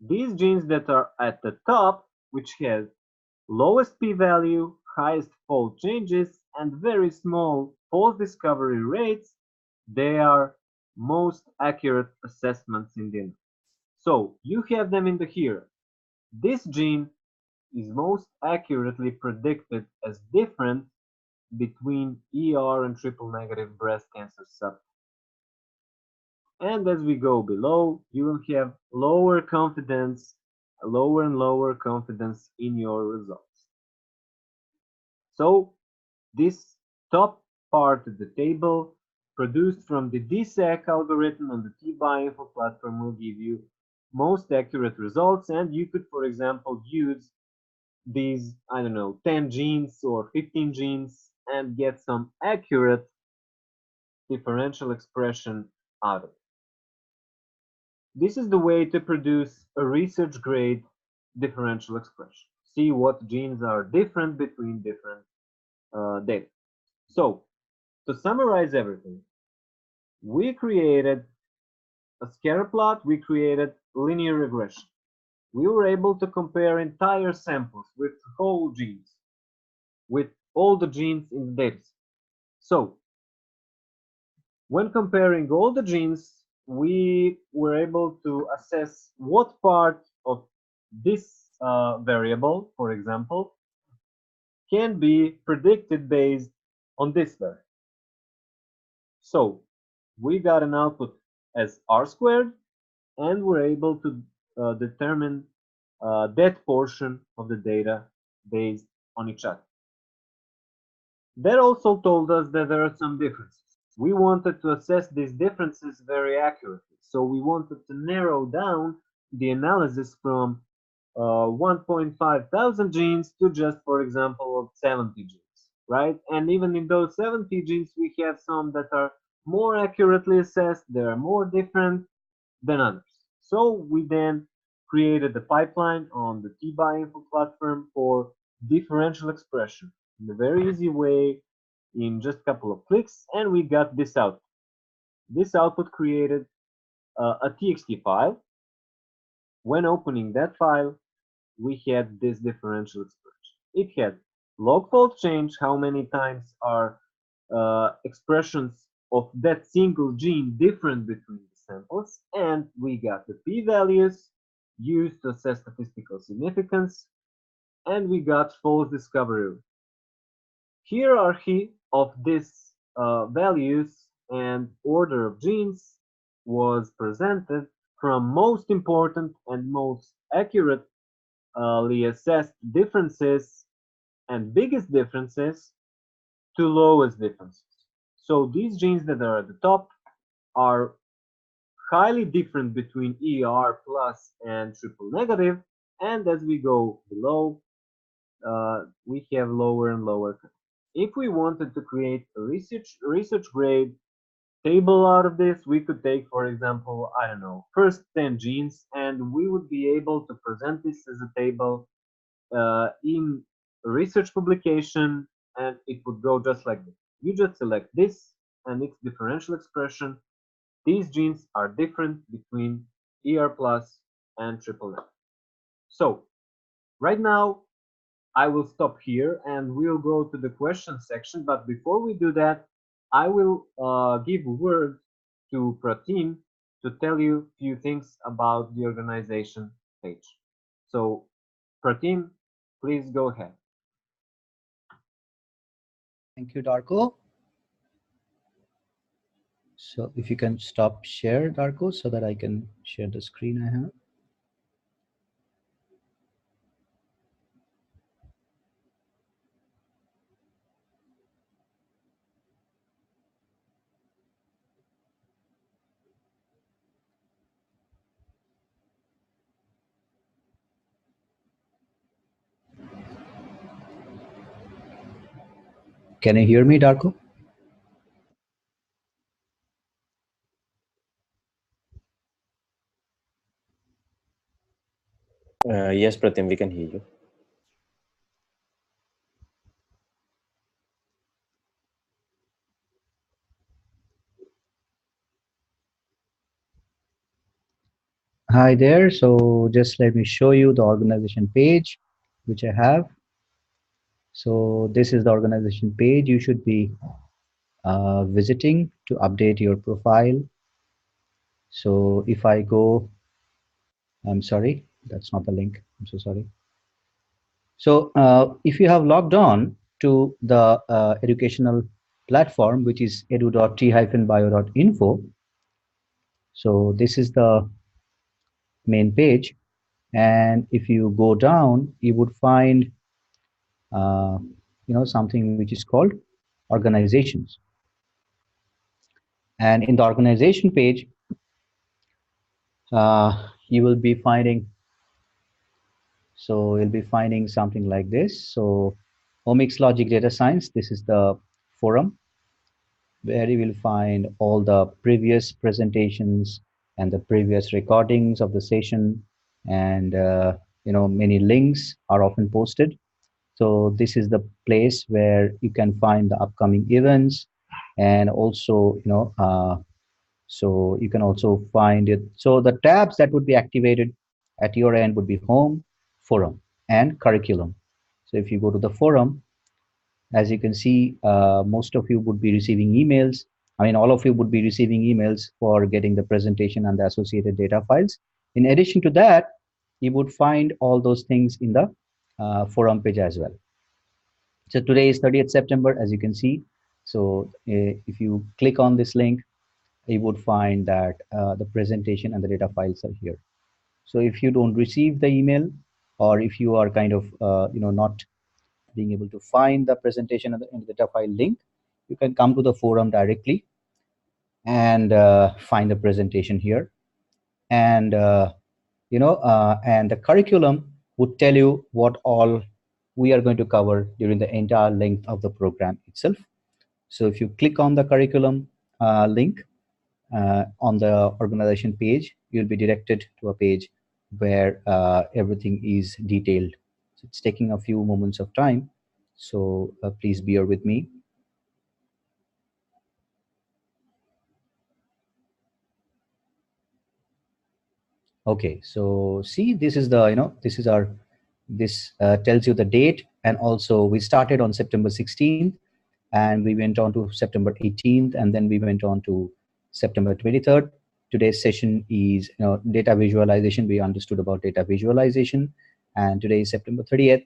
These genes that are at the top, which have lowest p-value, highest fold changes, and very small false discovery rates, they are most accurate assessments in the end. So you have them in the here. This gene is most accurately predicted as different between ER and triple negative breast cancer subtypes. And as we go below, you will have lower confidence, lower and lower confidence in your results. So this top part of the table produced from the DSEC algorithm on the T-Bioinfo platform will give you most accurate results, and you could, for example, use these, I don't know, 10 genes or 15 genes and get some accurate differential expression out of it. This is the way to produce a research grade differential expression. See what genes are different between different data. So, to summarize everything, we created a scatter plot, we created linear regression. We were able to compare entire samples with whole genes, with all the genes in the dataset. So, when comparing all the genes, we were able to assess what part of this variable, for example, can be predicted based on this variable. So we got an output as r squared, and we're able to determine that portion of the data based on each other. That also told us that there are some differences. We wanted to assess these differences very accurately, so we wanted to narrow down the analysis from 1.5 thousand genes to just, for example, 70 genes, right? And even in those 70 genes, we have some that are more accurately assessed, they are more different than others. So we then created a pipeline on the T-Bioinfo platform for differential expression in a very easy way in just a couple of clicks, and we got this output. This output created a txt file. When opening that file, we had this differential expression. It had log fold change, how many times are expressions of that single gene different between the samples, and we got the p-values used to assess statistical significance, and we got false discovery. Hierarchy of these values and order of genes was presented from most important and most accurately assessed differences and biggest differences to lowest differences. So these genes that are at the top are highly different between ER plus and triple negative, and as we go below, we have lower and lower. If we wanted to create a research grade table out of this, we could take, for example, I don't know, first 10 genes, and we would be able to present this as a table in a research publication, and it would go just like this. You just select this and its differential expression. These genes are different between ER plus and triple negative. So right now, I will stop here and we'll go to the question section. But before we do that, I will give a word to Pratim to tell you a few things about the organization page. So Pratim, please go ahead. Thank you, Darko. So if you can stop share, Darko, so that I can share the screen I have. Can you hear me, Darko? Yes, Pratim, we can hear you. Hi there. So just let me show you the organization page, which I have. So this is the organization page you should be visiting to update your profile. So if I go, I'm sorry, that's not the link. I'm so sorry. So if you have logged on to the educational platform, which is edu.t-bio.info, so this is the main page. And if you go down, you would find uh, something which is called organizations. And in the organization page, you will be finding, so you'll be finding something like this. So omics logic data science, this is the forum where you will find all the previous presentations and the previous recordings of the session, and many links are often posted. So this is the place where you can find the upcoming events, and also so you can also find it. So the tabs that would be activated at your end would be home, forum, and curriculum. So if you go to the forum, as you can see, most of you would be receiving emails. I mean, all of you would be receiving emails for getting the presentation and the associated data files. In addition to that, you would find all those things in the forum page as well. So today is 30th September, as you can see. So if you click on this link, you would find that the presentation and the data files are here. So if you don't receive the email, or if you are kind of not being able to find the presentation and the data file link, you can come to the forum directly and find the presentation here. And and the curriculum would tell you what all we are going to cover during the entire length of the program itself. So if you click on the curriculum link on the organization page, you'll be directed to a page where everything is detailed. So it's taking a few moments of time, so please bear with me. Okay, so see, this is the this is our tells you the date, and also we started on September 16th, and we went on to September 18th, and then we went on to September 23rd. Today's session is data visualization. We understood about data visualization, and today is September 30th,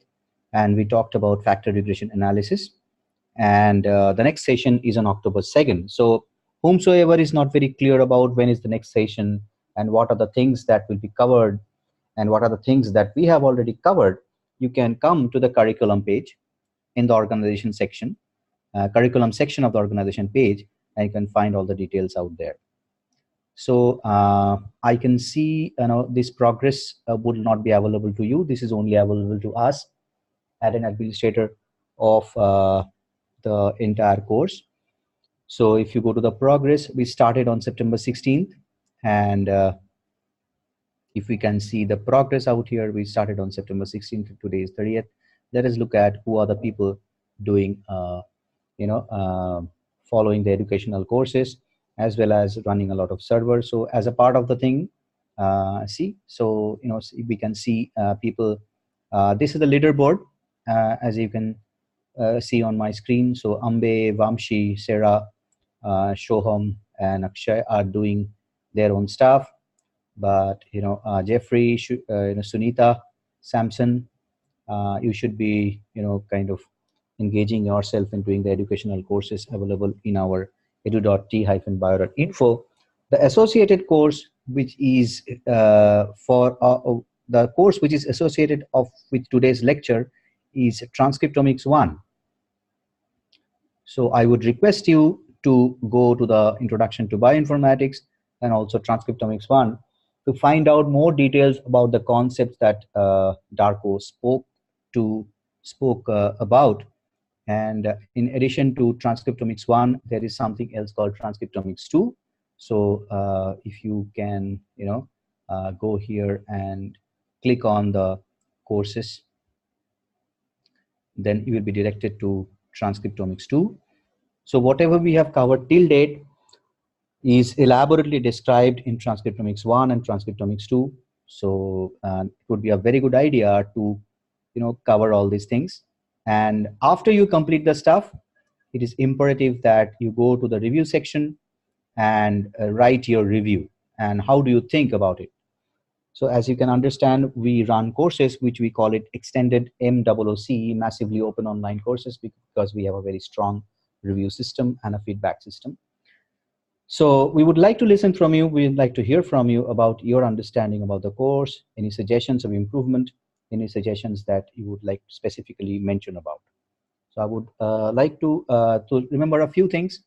and we talked about factor regression analysis. And the next session is on October 2nd. So whomsoever is not very clear about when is the next session and what are the things that will be covered and what are the things that we have already covered, you can come to the curriculum page in the organization section, curriculum section of the organization page, and you can find all the details out there. So I can see this progress would not be available to you. This is only available to us as an administrator of the entire course. So if you go to the progress, we started on September 16th, and if we can see the progress out here, we started on September 16th, today is 30th. Let us look at who are the people doing following the educational courses, as well as running a lot of servers. So as a part of the thing, so we can see people. This is the leaderboard, as you can see on my screen. So Ambe, Vamshi, Sarah, Shoham, and Akshay are doing their own stuff. But Jeffrey, Sunita, Samson, you should be kind of engaging yourself in doing the educational courses available in our edu.t-bio.info. The associated course, which is for the course which is associated with today's lecture, is Transcriptomics 1. So I would request you to go to the Introduction to Bioinformatics and also Transcriptomics 1 to find out more details about the concepts that Darko spoke about. And in addition to Transcriptomics 1, there is something else called Transcriptomics 2. So if you can, go here and click on the courses, then you will be directed to Transcriptomics 2. So whatever we have covered till date is elaborately described in Transcriptomics 1 and Transcriptomics 2. So it would be a very good idea to cover all these things. And after you complete the stuff, it is imperative that you go to the review section and write your review. And how do you think about it? So as you can understand, we run courses which we call it extended MOOC, massively open online courses, because we have a very strong review system and a feedback system. So we would like to listen from you. We'd like to hear from you about your understanding about the course, any suggestions of improvement, any suggestions that you would like to specifically mention about. So I would like to remember a few things,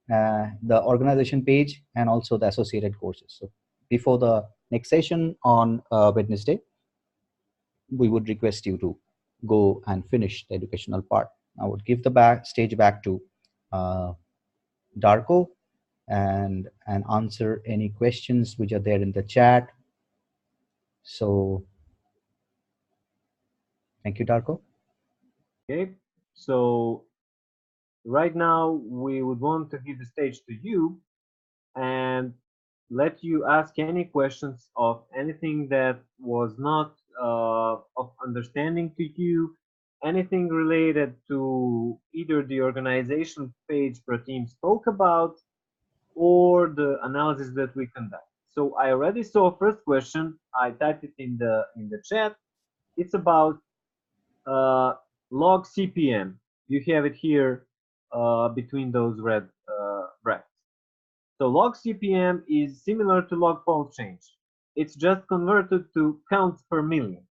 the organization page and also the associated courses. So before the next session on Wednesday, we would request you to go and finish the educational part. I would give the stage back to Darko and answer any questions which are there in the chat. So thank you, Darko. Okay, so right now we would want to give the stage to you and let you ask any questions of anything that was not of understanding to you, anything related to either the organization page Pratim spoke about or the analysis that we conduct. So I already saw first question. I typed it in the chat. It's about log CPM. You have it here between those red brackets. So log CPM is similar to log fold change. It's just converted to counts per million.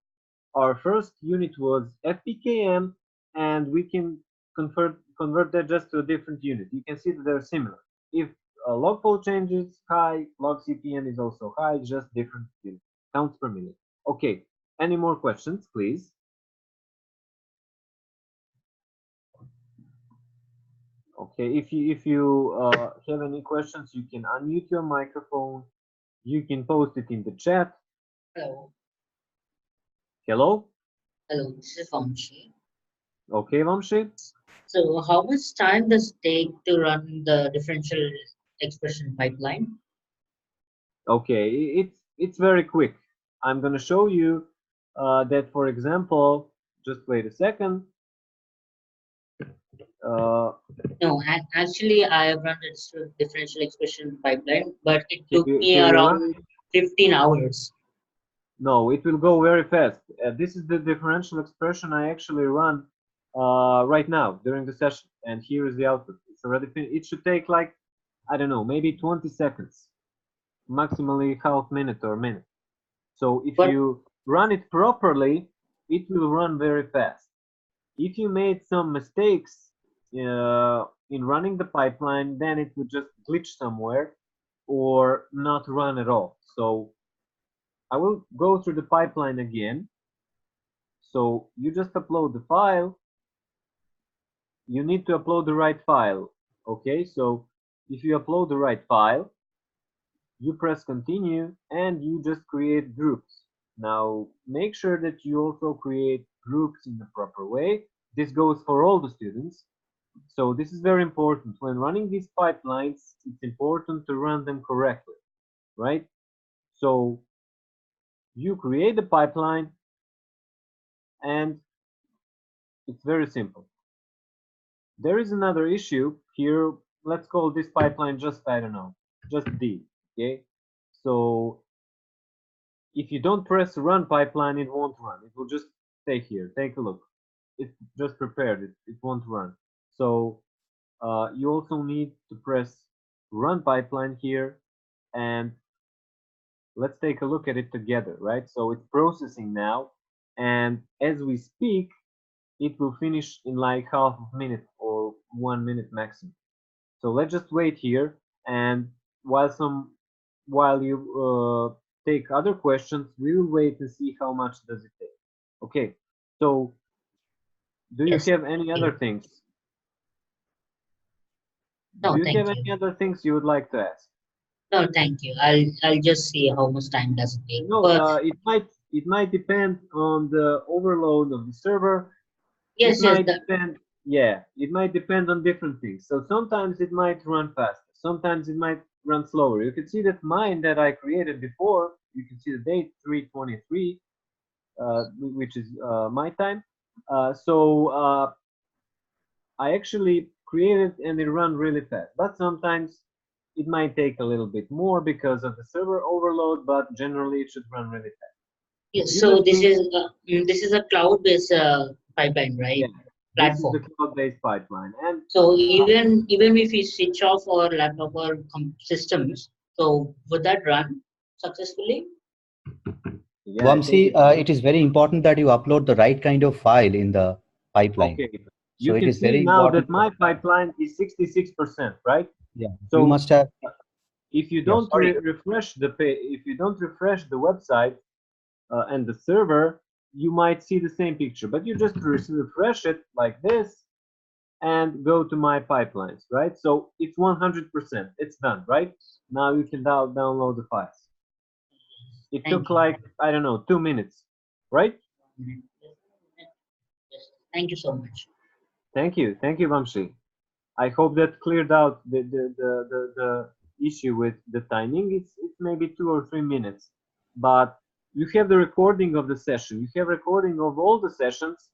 Our first unit was FPKM, and we can convert that just to a different unit. You can see that they're similar. If log fold change is high, log CPM is also high, just different units, counts per million. Okay, any more questions, please? Okay, if you have any questions, you can unmute your microphone. You can post it in the chat. Hello. Hello? Hello, this is Vamshi. Okay, Vamshi. So how much time does it take to run the differential expression pipeline? Okay, it's very quick. I'm gonna show you that, for example, just wait a second. No, actually I have run the differential expression pipeline, but it took Can me you around run? 15 hours. No, it will go very fast. This is the differential expression I actually run right now during the session, and here is the output. It's already finished. It should take like, I don't know, maybe 20 seconds, maximally half minute or minute. So if But you run it properly, it will run very fast. If you made some mistakes in running the pipeline, then it would just glitch somewhere or not run at all. So I will go through the pipeline again. So you just upload the file. You need to upload the right file. Okay, so if you upload the right file, you press continue and you just create groups. Now make sure that you also create groups in the proper way. This goes for all the students. So this is very important. When running these pipelines, it's important to run them correctly, right? So you create the pipeline and it's very simple. There is another issue here. Let's call this pipeline just, I don't know, just D, okay? So if you don't press run pipeline, it won't run. It will just stay here. Take a look. It's just prepared. It won't run. So you also need to press run pipeline here, and let's take a look at it together, right? So it's processing now, and as we speak, it will finish in like half a minute or 1 minute maximum. So let's just wait here, and while you take other questions, we will wait and see how much does it take. Okay, so do you yes, have any other things? no, Do you thank have you. any other things you would like to ask? No, thank you. I'll just see how much time does it take. No, But it might depend on the overload of the server. It yes, yes, might depend, yeah, it might depend on different things. So sometimes it might run faster, sometimes it might run slower. You can see that mine that I created before, you can see the date 323, which is my time. I actually created and it ran really fast, but sometimes It might take a little bit more because of the server overload, but generally it should run really fast. Yes, You so just need, this is a cloud-based pipeline, right? yeah, this is the Platform. cloud-based pipeline. And So even if we switch off our laptop or systems, so would that run successfully? yeah, I think Vamsi, it is very important that you upload the right kind of file in the pipeline. okay. So You it can is see very now that important for my pipeline is 66%, right? yeah. You So must have if you yeah. don't Sorry. refresh the page, if you don't refresh the website and the server, you might see the same picture. But you just refresh it like this and go to my pipelines, right? So it's 100%. It's done, right? Now you can download the files. It Thank took you. like, I don't know, 2 minutes, right? Yes, thank you so much. Thank you. Thank you, Vamshi. I hope that cleared out the issue with the timing. It's maybe 2 or 3 minutes, but you have the recording of the session. You have recording of all the sessions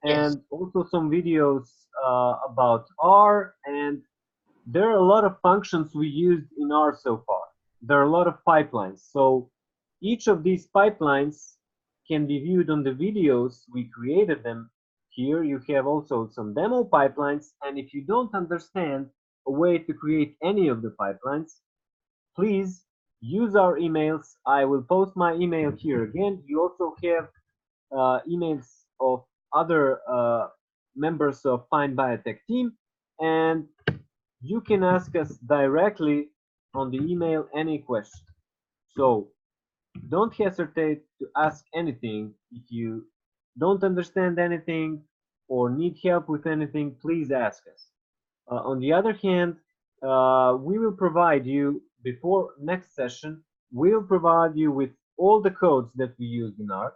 Yes, and also some videos about R. And there are a lot of functions we used in R so far. There are a lot of pipelines. So each of these pipelines can be viewed on the videos. We created them. Here you have also some demo pipelines. And if you don't understand a way to create any of the pipelines, please use our emails. I will post my email here again. You also have emails of other members of Fine Biotech team, and you can ask us directly on the email any question. So don't hesitate to ask anything. If you don't understand anything or need help with anything, please ask us. On the other hand, we will provide you, before next session, we'll provide you with all the codes that we use in R.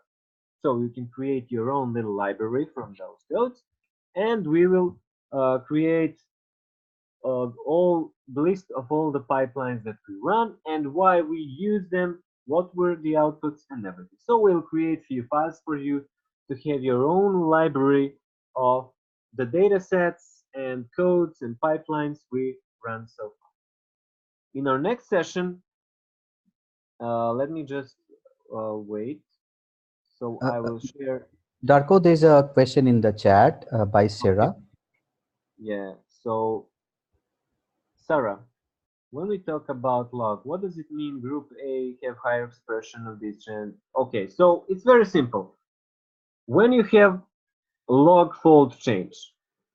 So you can create your own little library from those codes. And we will create all the list of all the pipelines that we run and why we use them, what were the outputs and everything. So we'll create few files for you to have your own library of the data sets and codes and pipelines we run so far. In our next session, let me just wait. So Uh, I will share. Darko, there's a question in the chat by Okay. Sarah. Yeah. So Sarah, when we talk about log, what does it mean group A have higher expression of this gen? Okay, so it's very simple. When you have log fold change,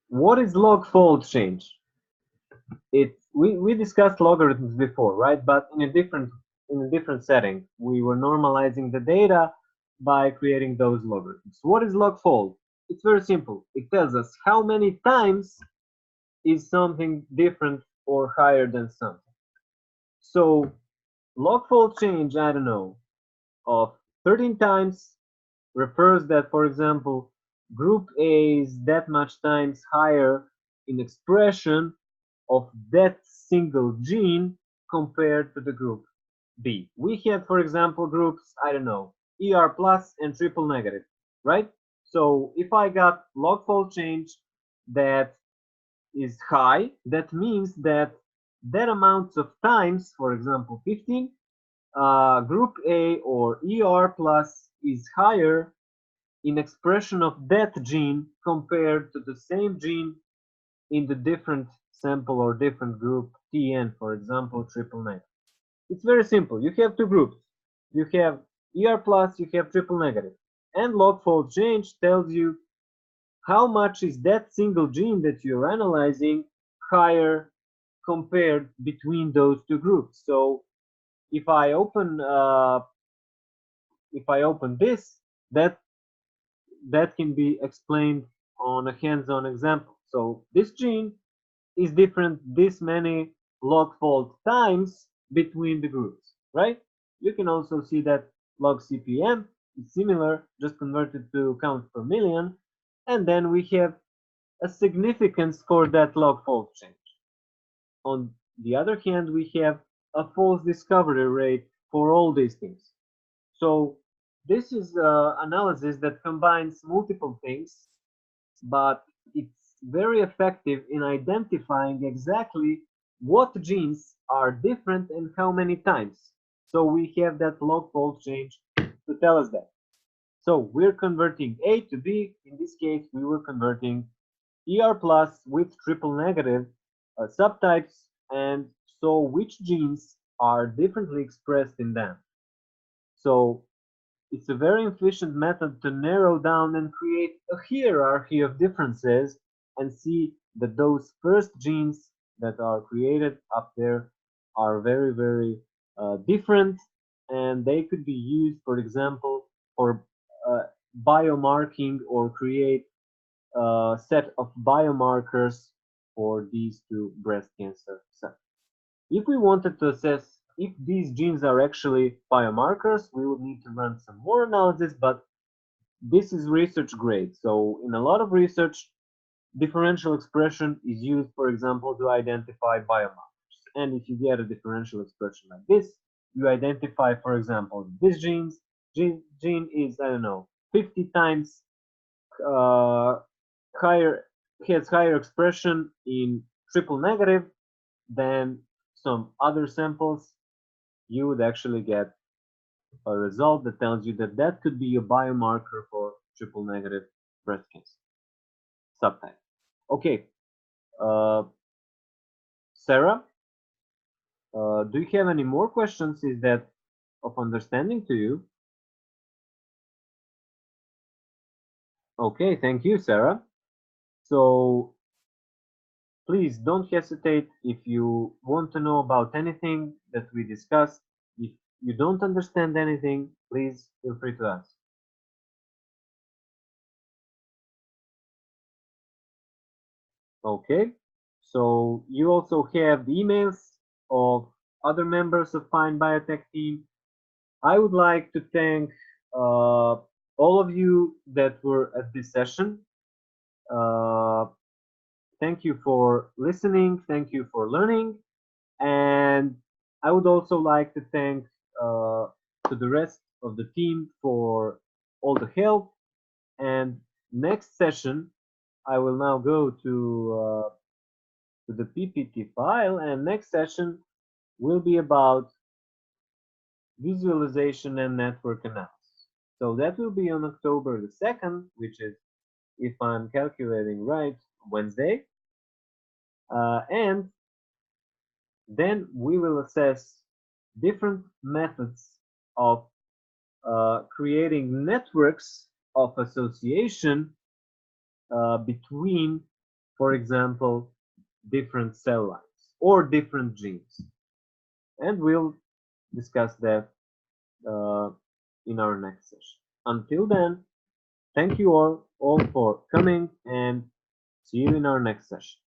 what is log fold change? We discussed logarithms before, right? But in a different setting. We were normalizing the data by creating those logarithms. What is log fold? It's very simple. It tells us how many times is something different or higher than something. So log fold change, I don't know, of 13 times refers that, for example, group A is that much times higher in expression of that single gene compared to the group B. We had, for example, groups, I don't know, ER plus and triple negative, right? So if I got log fold change that is high, that means that that amount of times, for example, 15, group A or ER plus is higher in expression of that gene compared to the same gene in the different sample or different group TN, for example, triple negative. It's very simple. You have two groups. You have ER plus, you have triple negative. And log fold change tells you how much is that single gene that you're analyzing higher compared between those two groups. So if I open this, that can be explained on a hands-on example. So this gene is different this many log fold times between the groups, right? You can also see that log CPM is similar, just converted to count per million, and then we have a significance for that log fold change. On the other hand, we have a false discovery rate for all these things. So this is analysis that combines multiple things, but it's very effective in identifying exactly what genes are different and how many times. So we have that log fold change to tell us that. So we're converting A to B. In this case, we were converting ER plus with triple negative subtypes, and so which genes are differently expressed in them. So it's a very efficient method to narrow down and create a hierarchy of differences and see that those first genes that are created up there are very, very different, and they could be used, for example, for biomarking or create a set of biomarkers for these two breast cancer cells. If we wanted to assess if these genes are actually biomarkers, we would need to run some more analysis, but this is research grade. So in a lot of research, differential expression is used, for example, to identify biomarkers. And if you get a differential expression like this, you identify, for example, this gene is, I don't know, 50 times higher, has higher expression in triple negative than some other samples, you would actually get a result that tells you that that could be a biomarker for triple negative breast cancer subtype. Okay, Sarah, do you have any more questions? Is that of understanding to you? Okay, thank you, Sarah. So please don't hesitate if you want to know about anything that we discussed. If you don't understand anything, please feel free to ask. Okay, so you also have the emails of other members of Fine Biotech team. I would like to thank all of you that were at this session. Thank you for listening. Thank you for learning. And I would also like to thank to the rest of the team for all the help. And next session, I will now go to the PPT file, and next session will be about visualization and network analysis. So that will be on October the 2nd, which is, if I'm calculating right, Wednesday. And then we will assess different methods of creating networks of association between, for example, different cell lines or different genes. And we'll discuss that in our next session. Until then, thank you all for coming, and see you in our next session.